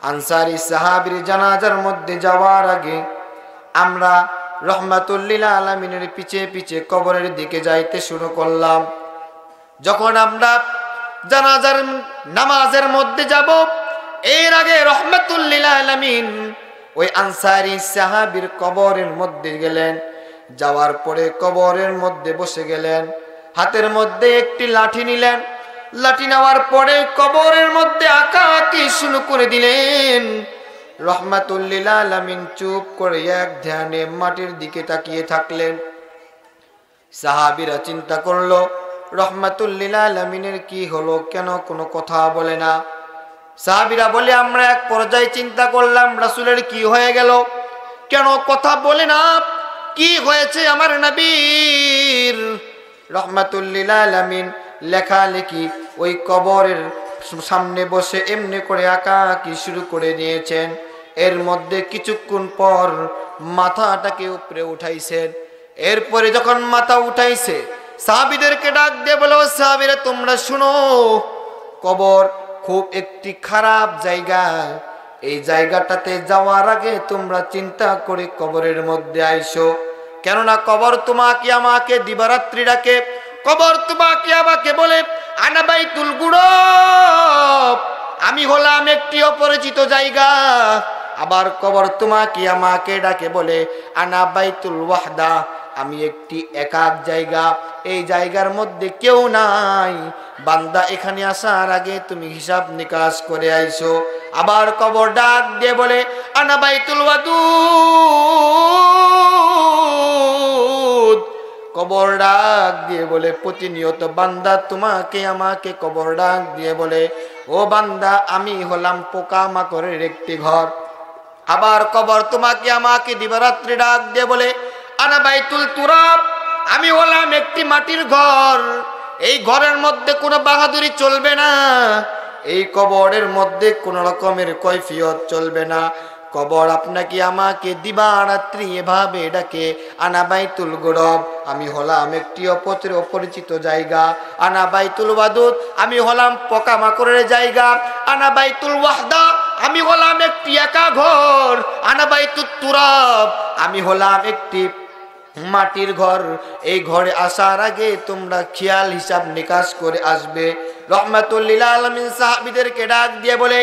আনসারী সাহাবীর জানাজার মধ্যে যাওয়ার আগে আমরা রহমাতুল লিল আলামিনের পিছে পিছে কবরের দিকে যাইতে শুরু করলাম। যখন আমরা জানাজার নামাজের মধ্যে যাব, এর আগে রহমাতুল লিল আলামিন ওই আনসারী সাহাবীর কবরের মধ্যে গেলেন। যাওয়ার পরে কবরের মধ্যে বসে গেলেন, হাতের মধ্যে একটি লাঠি নিলেন। লাঠি নেওয়ার পরে কবরের মধ্যে আঁকাআঁকি শুরু করে দিলেন। রহমাতুল লিল আলামিন চুপ করে এক ধ্যানে মাটির দিকে তাকিয়ে থাকলেন। সাহাবীরা চিন্তা করলো, রহমাতুল লিল আলামিনের কি হলো, কেন কোনো কথা বলে না? সাহাবীরা বলে, আমরা এক পর্যায়ে চিন্তা করলাম রাসূলের কি হয়ে গেল, কেন কথা বলে না, কি হয়েছে আমার নবীর? রহমাতুল লিল আলামিন লেখালেখি ওই কবরের সামনে বসে এমনি করে আঁকাআঁকি শুরু করে দিয়েছেন। এর মধ্যে কিছুক্ষণ পর মাথাটাকে উপরে উঠাইছেন। এরপরে যখন মাথা উঠাইছে, সাহাবীদেরকে ডাক দিয়ে বলো, সাহাবীরা তোমরা শুনো, কবর খুব একটি খারাপ জায়গা, এই জায়গাটাতে যাওয়ার আগে তোমরা চিন্তা করে কবরের মধ্যে আইসো। কেননা কবর তোমাকে আমাকে দিবারাত্রি ডাকে। কবর তোমাকে আমাকে বলে, আনা বাইতুল গুরব, আমি হলাম একটি অপরিচিত জায়গা। আবার কবর তোমাকে আমাকে ডাকে বলে, আনা বাইতুল ওয়াহদা, আমি একটি একাক জায়গা, এই জায়গার মধ্যে কেউ নাই। বান্দা এখানে আসার আগে তুমি হিসাব নিকাশ করে আইসো। আবার কবর ডাক দিয়ে বলে, আনা বাইতুল ওয়াদুদ, কবর ডাক দিয়ে বলে প্রতিনিয়ত বান্দা তোমাকে আমাকে কবর ডাক দিয়ে বলে, ও বান্দা আমি হলাম পোকা মাকড়ের একটি ঘর। আবার কবর তোমাকে আমাকে দিবারাত্রি ডাক দিয়ে বলে, আনা বাইতুল তুরাব, আমি হলাম একটি মাটির ঘর, এই ঘরের মধ্যে কোনো বাহাদুরি চলবে না, এই কবরের মধ্যে কোনো রকমের কৈফিয়ত চলবে না। কবর আপনাকে আমাকে দিবারাত্রি এভাবে ডাকে, আনা বাইতুল গুরব, আমি হলাম একটি অপরিচিত জায়গা। আনা বাইতুল ওয়াদুদ, আমি হলাম পোকামাকড়ের জায়গা। আনা বাইতুল ওয়াহদা, আমি হলাম একটি একা ঘর। আনা বাইতুত তুরাব, আমি হলাম একটি মাটির ঘর। এই ঘরে আসার আগে তোমরা খেয়াল হিসাব নিকাশ করে আসবে। রহমাতুল লিল আলামিন সাহাবীদেরকে ডাক দিয়ে বলে,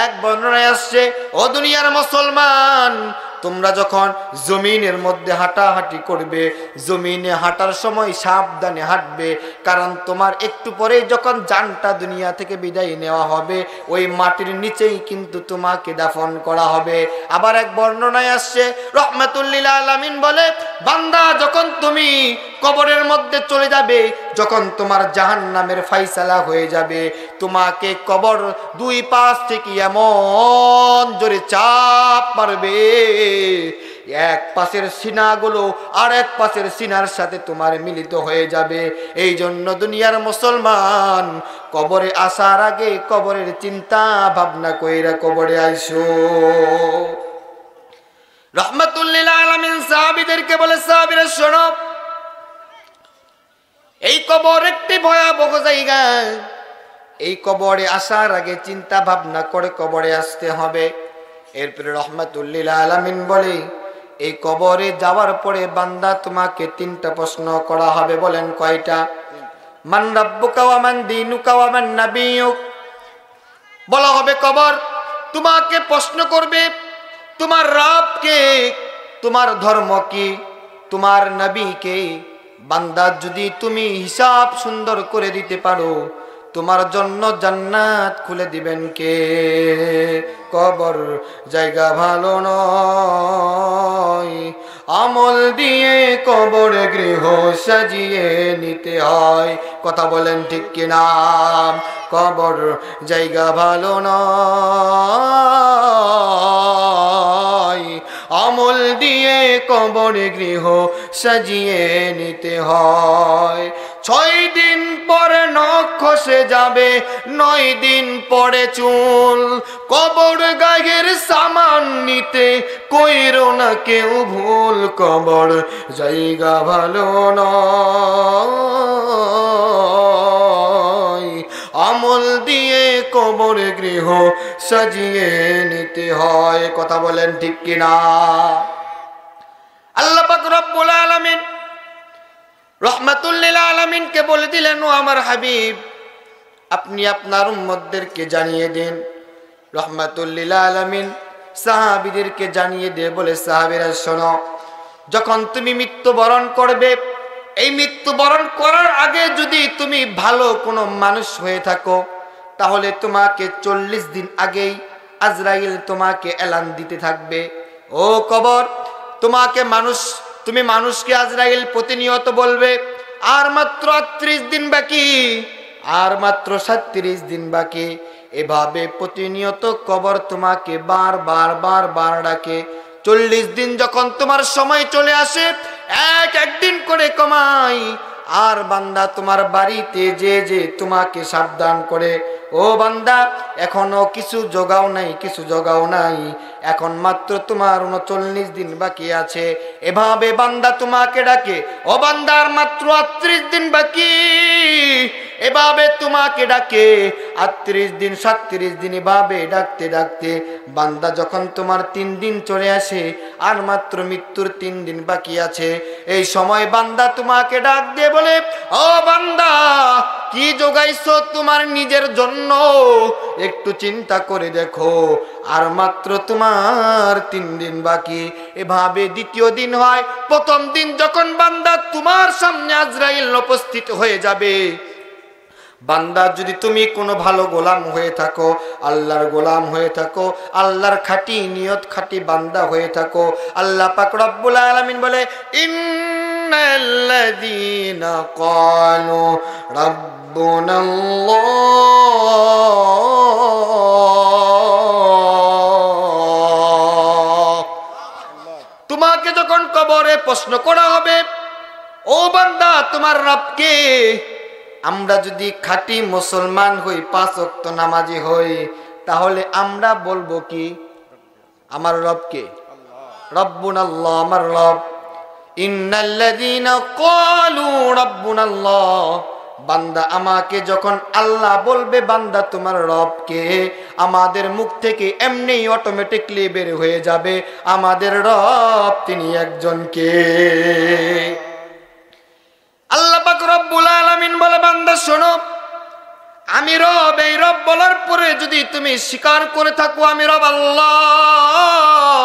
এক বর্ণনায় আসছে, ও দুনিয়ার মুসলমান, তোমরা যখন জমিনের মধ্যে হাঁটাহাঁটি করবে, জমিনে হাঁটার সময় সাবধানে হাঁটবে, কারণ তোমার একটু পরেই যখন জানটা দুনিয়া থেকে বিদায় নেওয়া হবে, ওই মাটির নিচেই কিন্তু তোমাকে দাফন করা হবে। আবার এক বর্ণনায় আসছে, রহমাতুল লিল আলামিন বলে, বান্দা যখন তুমি কবরের মধ্যে চলে যাবে, যখন তোমার জাহান্নামের ফাইসালা হয়ে যাবে, তোমাকে কবর দুই পাশ থেকে এমন জোরে চাপ মারবে, এক পাশের সিনাগুলো আর এক পাশের সিনার সাথে তোমার মিলিত হয়ে যাবে। এই জন্য দুনিয়ার মুসলমান, কবরে আসার আগে কবরের চিন্তা ভাবনা কইরা কবরে আইসো। রাহমাতুল লিল আলামিন সাহাবীদেরকে বলে, সাহাবীরা শোনো, এই কবর একটি ভয়াবহ জায়গা। এই কবরে আসার আগে চিন্তা ভাবনা করে কবরে আসতে হবে। এরপরে রাহমাতুল লিল আলামিন বলে, এই কবরে যাওয়ার পরে বান্দা তোমাকে তিনটা প্রশ্ন করা হবে। বলেন কয়টা? মান রাব্বুকা ওয়া মান দীনুকা ওয়া মান নাবিয়ুক। বলা হবে কবর তোমাকে প্রশ্ন করবে, তোমার রব কে, তোমার ধর্ম কি, তোমার নবী কে। বান্দা যদি তুমি হিসাব সুন্দর করে দিতে পারো, তোমার জন্য জান্নাত খুলে দিবেন কে? কবর জায়গা ভালো নয়, আমল দিয়ে কবর গৃহ সাজিয়ে নিতে হয়। কথা বলেন ঠিক কিনা? কবর জায়গা ভালো নয়, আমল দিয়ে কবর গৃহ সাজিয়ে নিতে হয়। 6 দিন পরে নখ খসে যাবে, 9 দিন পরে চুল। কবর গায়ের সামান নিতে কইরো না কেউ ভুল। কবর জায়গা ভালো নয়, আমল দিয়ে কবর গৃহ সাজিয়ে নিতে হয়। কথা বলেন ঠিক কিনা? আল্লাহ পাক রব্বুল আলামিন রাহমাতুল লিল আলামিনকে বলে দিলেন, ও আমার হাবিব, আপনি আপনার উম্মতদেরকে জানিয়ে দেন। রাহমাতুল লিল আলামিন সাহাবীদেরকে জানিয়ে দিয়ে বলে, সাহাবীরা শোনো, যখন তুমি মৃত্যুবরণ করবে, এই মৃত্যুবরণ করার আগে যদি তুমি ভালো কোনো মানুষ হয়ে থাকো, তাহলে তোমাকে 40 দিন আগেই আজরাইল তোমাকে এলান দিতে থাকবে, ও কবর তোমাকে তুমি মানুষকে আজরাইল প্রতিনিয়ত বলবে, আর মাত্র 38 দিন বাকি, আর মাত্র 37 দিন বাকি। এভাবে প্রতিনিয়ত কবর তোমাকে বার ডাকে। 40 দিন যখন তোমার সময় চলে আসে, এক দিন করে কমাই, আর বান্দা তোমার বাড়িতে যে তোমাকে সাবধান করে, ও বান্দা এখনো কিছু জোগাও নাই, এখন মাত্র তোমার 39 দিন বাকি আছে। এভাবে বান্দা তোমাকে ডাকে, ও বান্দার মাত্র 38 দিন বাকি। এভাবে তোমাকে ডাকে 38 দিন 37 দিন, এভাবে ডাকতে ডাকতে বান্দা যখন তোমার 3 দিন চলে আসে, আর মাত্র মৃত্যুর 3 দিন বাকি আছে, এই সময় বান্দা তোমাকে ডাক দিয়ে বলে, ও বান্দা কি জোগাইছো তোমার নিজের জন্য, একটু চিন্তা করে দেখো, আর মাত্র তোমার 3 দিন বাকি। এভাবে দ্বিতীয় দিন হয়। প্রথম দিন যখন বান্দা তোমার সামনে আজরাইল উপস্থিত হয়ে যাবে, বান্দা যদি তুমি কোনো ভালো গোলাম হয়ে থাকো, আল্লাহর গোলাম হয়ে থাকো, আল্লাহর খাঁটি নিয়ত খাঁটি বান্দা হয়ে থাকো, আল্লাহ পাক রব্বুল আলামিন বলে, ইন্নাল্লাযীনা ক্বালু রাব্বুনাল্লাহ। তোমাকে যখন কবরে প্রশ্ন করা হবে, ও বান্দা তোমার রবকে, আমরা যদি খাঁটি মুসলমান হই, 5 ওয়াক্ত নামাজি হই, তাহলে আমরা বলবো কি? আমার রবকে রব্বুনাল্লাহ, আমার রব। ইন্নাল্লাযীনা ক্বালু রাব্বুনাল্লাহ, বান্দা আমাকে যখন আল্লাহ বলবে, বান্দা তোমার রবকে, আমাদের মুখ থেকে এমনি অটোমেটিকলি বের হয়ে যাবে, আমাদের রব তিনি একজন কে? আল্লাহ পাক রব্বুল আলামিন বলে, বান্দা শোনো, আমি রব। এই রব বলার পরে যদি তুমি স্বীকার করে থাকো আমি রব আল্লাহ,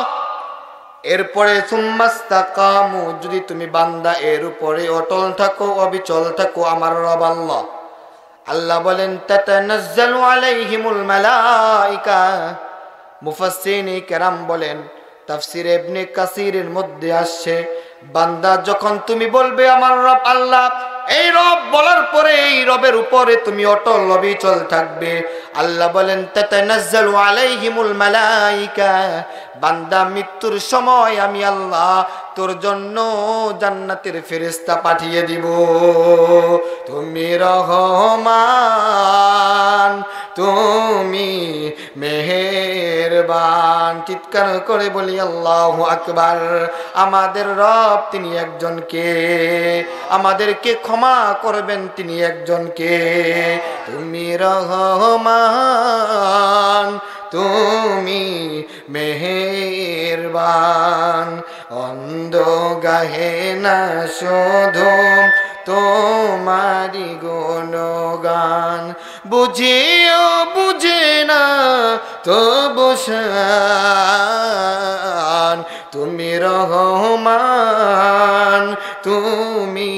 এরপরে সুম্মাস্তাকামু, যদি তুমি বান্দা এর উপরে অটল থাকো, অবিচল থাকো, আমার রব আল্লাহ। আল্লাহ বলেন, তাতানাজ্জালু আলাইহিমুল মালাইকা। মুফাসসিরিনে কেরাম বলেন, তাফসীর ইবনে কাসিরের মধ্যে আসছে, বান্দা যখন তুমি বলবে আমার রব আল্লাহ, এই রব বলার পরে এই রবের উপরে তুমি অটল অবিচল থাকবে। আল্লাহ বলেন তাতানাজ্জালু আলাইহিমুল মালাইকা, বান্দা মৃত্যুর সময় আমি আল্লাহ তোর জন্য জান্নাতের ফেরেশতা পাঠিয়ে দিব। তুমি রহমান, তুমি মেহেরবান। চিৎকার করে বলি আল্লাহু আকবার। আমাদের রব তিনি একজন কে, আমাদেরকে ক্ষমা করবেন তিনি একজন কে। তুমি রহমান, তুমি মেহেরবান। অন্ধ গাহে না শুধু তোমারি গুণগান, বুঝিও বুঝে না তবু শান। তুমি রহমান, তুমি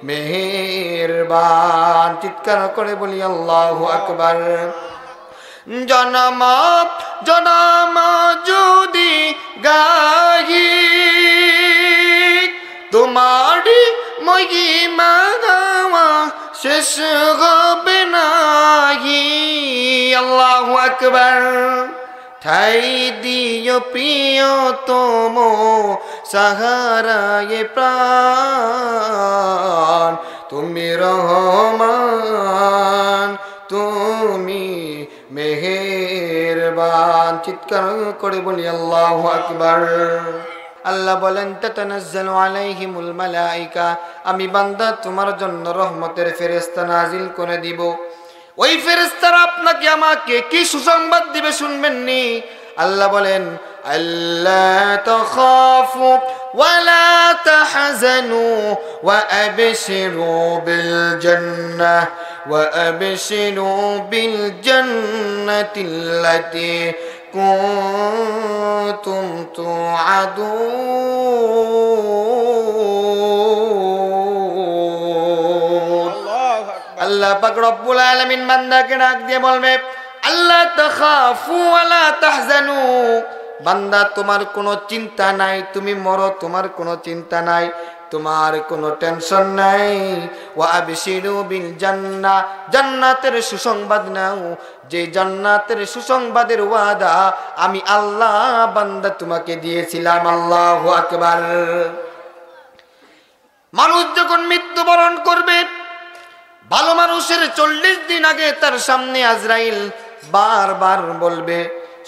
মেহেরবান। চিৎকার করে বলি আল্লাহু আকবার। জনম জনম যদি গাহি তোমারি মহিমা গাওয়া শেষ হবে নাহি। আল্লাহু আকবার। ঠাই দিও প্রিয়তম সাহারায়ে প্রাণ, তুমি রহমান, তুমি মেহেরবান। চিৎকার করে বলি আল্লাহু আকবার। আল্লাহ বলেন তাতানাজ্জালু আলাইহিমুল মালাইকা, আমি বান্দা তোমার জন্য রহমতের ফেরেশতা নাজিল করে দিব। ওই ফেরেশতারা আপনাকে আমাকে কি সুসংবাদ দিবে শুনবেন নি? আল্লাহ বলেন আল্লা তাখাফু ওয়ালা তাহজানু ওয়া আবশিরু বিল জান্নাহ ওয়া আবশিরু বিল জান্নাতিল্লাতী কুনতুম তুআদুন। আল্লাহ পাক রব্বুল আলামিন বান্দাকে ডাক দিয়ে বলবে আল্লাহ তাখাফু ওয়ালা তাহজানু, বান্দা তোমার কোনো চিন্তা নাই, তুমি মরো তোমার কোনো চিন্তা নাই, তোমার কোনো টেনশন নাই। ওয়া আবশিরু বিল জান্নাহ, জান্নাতের সুসংবাদ নাও, যে জান্নাতের সুসংবাদের ওয়াদা আমি আল্লাহ বান্দা তোমাকে দিয়েছিলাম। আল্লাহু আকবার। মানুষ যখন মৃত্যুবরণ করবে, ভালো মানুষের 40 দিন আগে তার সামনে আজরাইল বারবার বলবে,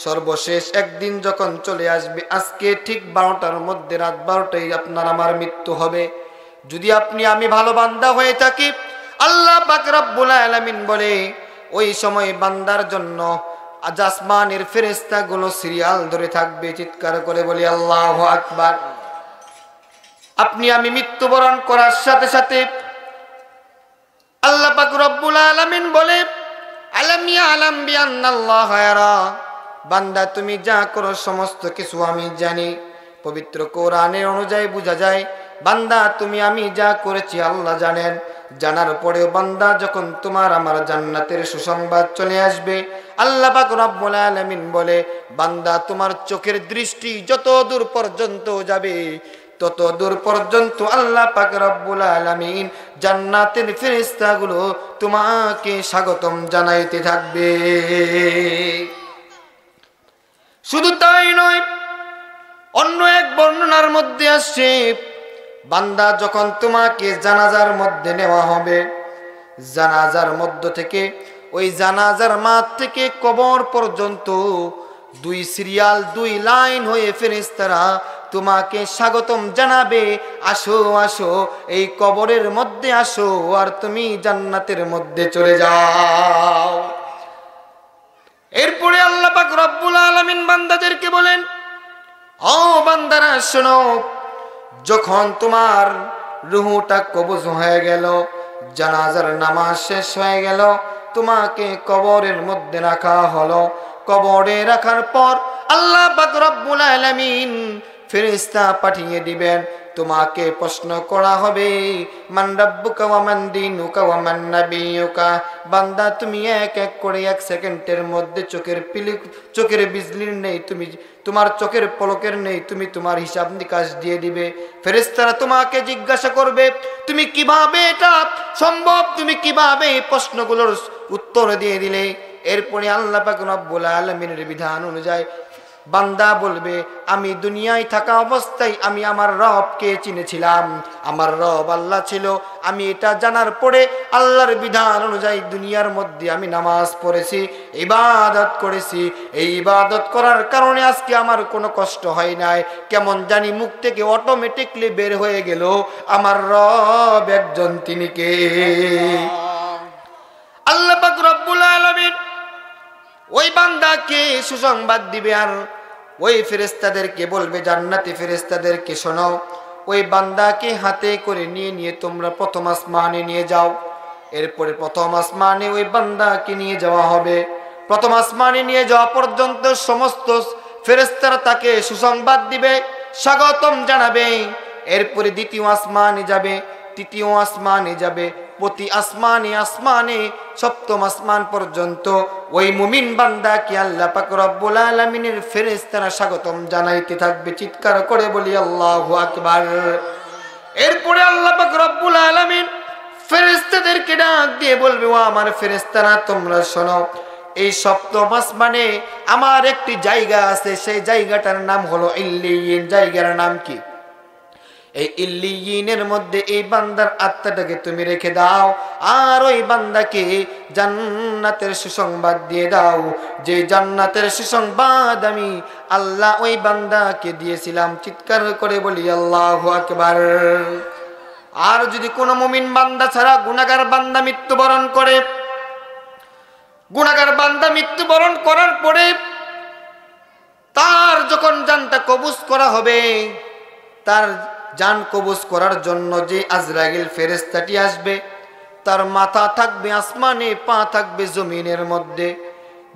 সর্বশেষ একদিন যখন চলে আসবে, আজকে ঠিক 12টার মধ্যে, রাত 12টায় আপনার আমার মৃত্যু হবে। যদি আপনি আমি ভালো বান্দা হয়ে থাকি, আল্লাহ পাক রব্বুল আলামিন বলে ওই সময় বান্দার জন্য আসমানের ফেরেশতাগুলো সিরিয়াল ধরে থাকবে। চিৎকার করে বলি আল্লাহু আকবার। আপনি আমি মৃত্যুবরণ করার সাথে সাথে আল্লাহ পাক রব্বুল আলামিন বলে আলাম ইয়ালাম বিআন্নাল্লাহা ইয়ারা, বান্দা তুমি যা করো সমস্ত কিছু আমি জানি। পবিত্র কোরআনের অনুযায়ী বোঝা যায় বান্দা তুমি আমি যা করেছি আল্লাহ জানেন। জানার পরেও বান্দা যখন তোমার আমার জান্নাতের সুসংবাদ চলে আসবে, আল্লাহ পাক রব্বুল আলামিন বলে বান্দা তোমার চোখের দৃষ্টি যত দূর পর্যন্ত যাবে তত দূর পর্যন্ত আল্লাহ পাক রব্বুল আলামিন জান্নাতের ফেরেশতাগুলো তোমাকে স্বাগতম জানাইতে থাকবে। শুধু তাই নয়, অন্য এক বর্ণনার মধ্যে আসছে বান্দা যখন তোমাকে জানাজার মধ্যে নেওয়া হবে, জানাজার মধ্য থেকে ওই জানাজার মাঠ থেকে কবর পর্যন্ত 2 সিরিয়াল 2 লাইন হয়ে ফেরেশতারা তোমাকে স্বাগতম জানাবে, আসো আসো এই কবরের মধ্যে আসো আর তুমি জান্নাতের মধ্যে চলে যাও। এরপরে আল্লাহ পাক রব্বুল আলামিন বান্দাদেরকে বলেন, ও বান্দারা শোনো, যখন তোমার রূহটা কবজ হয়ে গেল, জানাজার নামাজ শেষ হয়ে গেল, তোমাকে কবরের মধ্যে রাখা হলো। কবরে রাখার পর আল্লাহ পাক রব্বুল আলামিন ফেরেশতা পাঠিয়ে দিবেন, তোমাকে প্রশ্ন করা হবে মান রাব্বুকা ওয়া মান দীনুকা ওয়া মান নাবিয়ুকা। বান্দা তুমি এক এক করে 1 সেকেন্ডের মধ্যে চোখের বিজলির নেই, তুমি তোমার চোখের পলকের নেই, তুমি তোমার হিসাব নিকাশ দিয়ে দিবে। ফেরেশতারা তোমাকে জিজ্ঞাসা করবে তুমি কিভাবে এটা সম্ভব, তুমি কিভাবে এই প্রশ্নগুলোর উত্তর দিয়ে দিলে। এরপরে আল্লাহ পাক রব্বুল আলামিনের বিধান অনুযায়ী বান্দা বলবে আমি দুনিয়ায় থাকা অবস্থায় আমি আমার রবকে চিনেছিলাম, আমার রব আল্লাহ ছিল। আমি এটা জানার পরে আল্লাহর বিধান অনুযায়ী দুনিয়ার মধ্যে আমি নামাজ পড়েছি, ইবাদত করেছি। এই ইবাদত করার কারণে আজকে আমার কোনো কষ্ট হয় নাই, কেমন জানি মুখ থেকে অটোমেটিকলি বের হয়ে গেল আমার রব একজন, তিনি কে? আল্লাহ পাক রব্বুল আলামিন ওই বান্দাকে সুসংবাদ দিবে আর ওই ফেরেশতাদেরকে বলবে, জান্নাতি ফেরেশতাদেরকে শোনো, ওই বান্দাকে হাতে করে নিয়ে নিয়ে তোমরা প্রথম আসমানে নিয়ে যাও। এরপরে প্রথম আসমানে ওই বান্দাকে নিয়ে যাওয়া হবে। প্রথম আসমানে নিয়ে যাওয়া পর্যন্ত সমস্ত ফেরেশতারা তাকে সুসংবাদ দিবে, স্বাগতম জানাবে। এরপরে দ্বিতীয় আসমানে যাবে, তৃতীয় আসমানে যাবে, প্রতি আসমানে আসমানে সপ্তম আসমান পর্যন্ত ওই মুমিন বান্দাকে আল্লাহ পাক রব্বুল আলামিনের ফেরেশতারা স্বাগতম জানাইতে থাকবে। চিৎকার করে বলি আল্লাহু আকবার। এরপরে আল্লাহ পাক রব্বুল আলামিন ফেরেশতাদেরকে ডাক দিয়ে বলবে, ও আমার ফেরেশতারা তোমরা শোনো, এই সপ্তম আসমানে আমার একটি জায়গা আছে, সেই জায়গাটার নাম হলো ইল্লিয়িন। জায়গার নাম কি? এই ইল্লিয়িনের মধ্যে এই বান্দার আত্মাটাকে তুমি রেখে দাও, আর ওই বান্দাকে জান্নাতের সুসংবাদ দিয়ে দাও, যে জান্নাতের সুসংবাদ আমি আল্লাহ ওই বান্দাকে দিয়েছিলাম। চিৎকার করে বলি আল্লাহু আকবার। আর যদি কোনো মুমিন বান্দা ছাড়া গুনাহগার বান্দা মৃত্যুবরণ করে, গুনাহগার বান্দা মৃত্যুবরণ করার পরে তার যখন জানটা কবজ করা হবে, তার জান কবজ করার জন্য যে আজরাইল ফেরেশতাটি আসবে, তার মাথা থাকবে আসমানে, পা থাকবে জমিনের মধ্যে।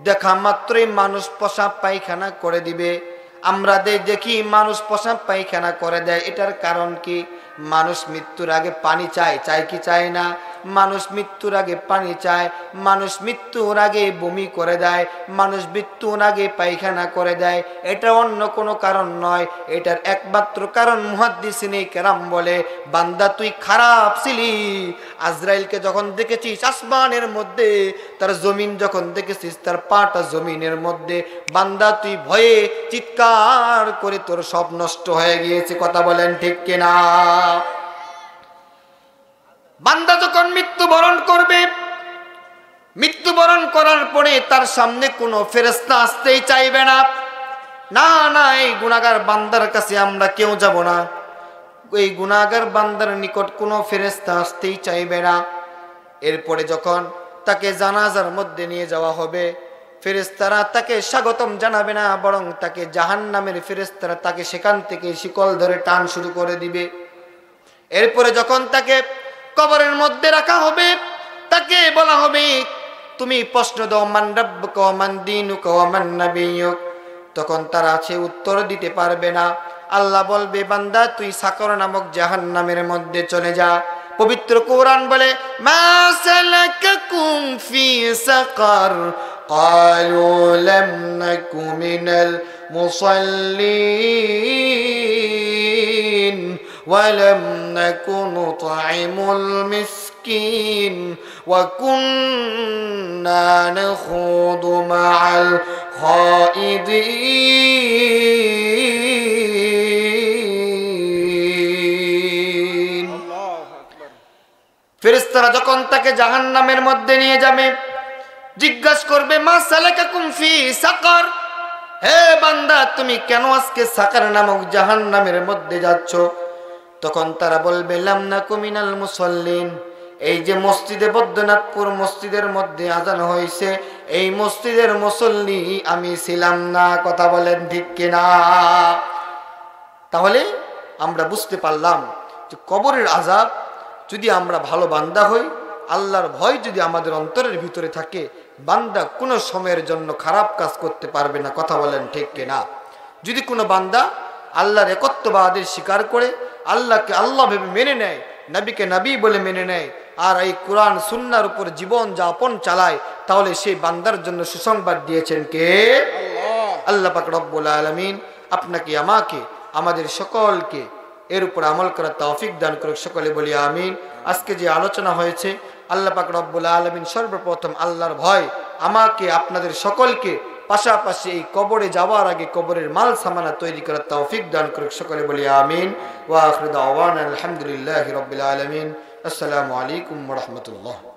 দেখা মাত্রই মানুষ পেশাব পায়খানা করে দিবে। আমরা দেখি মানুষ পেশাব পায়খানা করে দেয়, এটার কারণ কি? মানুষ মৃত্যুর আগে পানি চায়, চায় কি চায় না? মানুষ মৃত্যুর আগে পানি চায়, মানুষ মৃত্যুর আগে বমি করে দেয়, মানুষ মৃত্যুর আগে পায়খানা করে দেয়। এটা অন্য কোনো কারণ নয়, এটার একমাত্র কারণ মুহাদ্দিসিনে কেরাম বলে, বান্দা তুই খারাপ ছিলি। আজরাইলকে যখন দেখেছিস আসমানের মধ্যে, তার জমিন যখন দেখেছিস তার পাটা জমিনের মধ্যে, বান্দা তুই ভয়ে চিৎকার করে তোর সব নষ্ট হয়ে গিয়েছে। কথা বলেন ঠিক কিনা? বান্দা যখন মৃত্যুবরণ করবে, মৃত্যুবরণ করার পরে তার সামনে কোনো ফেরেশতা আসতেই চাইবে না। না না, এই গুনাহগার বান্দার কাছে আমরা কেউ যাব না। এই গুনাহগার বান্দার নিকট কোনো ফেরেশতা আসতেই চাইবে না। এরপরে যখন তাকে জানাজার মধ্যে নিয়ে যাওয়া হবে, ফেরেশতারা তাকে স্বাগতম জানাবে না, বরং তাকে জাহান্নামের ফেরেশতারা তাকে সেখান থেকে শিকল ধরে টান শুরু করে দিবে। এরপরে যখন তাকে কবরের মধ্যে রাখা হবে, তাকে বলা হবে তুমি প্রশ্ন দাও, মান রাব্বুকা ওয়া মান দীনুকা ওয়া মান নাবিয়্যুক। তখন তারা সে উত্তর দিতে পারবে না। আল্লাহ বলবে, বান্দা তুই সাকর নামক জাহান্নামের মধ্যে চলে যা। পবিত্র কোরআন বলে, মা সালাকাকুম ফি সাকার ক্বালু লাম নাকু মিনাল মুসাল্লিন ওয়ালাম নাকু নুতঈমুল মিসকিন ওয়া কুন্না নাখুদু মাআল খাইদিন। ফেরেশতারা যখন তাকে জাহান্নামের মধ্যে নিয়ে যাবে, জিজ্ঞাসা করবে, মা সালাকাকুম ফি সাকার, হে বান্দা তুমি কেন আজকে সাকার নামক জাহান্নামের মধ্যে যাচ্ছ? তখন তারা বলবে, লাম নাকু মিনাল মুসাল্লিন, এই যে মসজিদে বৈদ্যনাথপুর মসজিদের মধ্যে আজান হয়েছে, এই মসজিদের মুসল্লি আমি ছিলাম না। কথা বলেন ঠিক কিনা? তাহলে আমরা বুঝতে পারলাম যে কবরের আযাব যদি আমরা ভালো বান্দা হই, আল্লাহর ভয় যদি আমাদের অন্তরের ভিতরে থাকে, বান্দা কোনো সময়ের জন্য খারাপ কাজ করতে পারবে না। কথা বলেন ঠিক কিনা? যদি কোনো বান্দা আল্লাহর একত্ববাদের স্বীকার করে আল্লাহকে আল্লাহ ভেবে মেনে নেয়, নবীকে নবী বলে মেনে নেয়, আর এই কোরআন সুন্নাহর উপর জীবন যাপন চালায়, তাহলে সেই বান্দার জন্য সুসংবাদ দিয়েছেন কে? আল্লাহ পাক রব্বুল আলামিন আপনাকে আমাকে আমাদের সকলকে এর উপর আমল করার তৌফিক দান করুক। সকলে বলি আমিন। আজকে যে আলোচনা হয়েছে, আল্লাহ পাক রব্বুল আলামিন সর্বপ্রথম আল্লাহর ভয় আমাকে আপনাদের সকলকে, পাশাপাশি এই কবরে যাওয়ার আগে কবরের মাল সামানা তৈরি করার তৌফিক দান করুক। সকলে বলি আমিন। ওয়া আখিরু দাওয়ানা আলহামদুলিল্লাহি রাব্বিল আলামিন। আসসালামু আলাইকুম ওয়া রাহমাতুল্লাহ।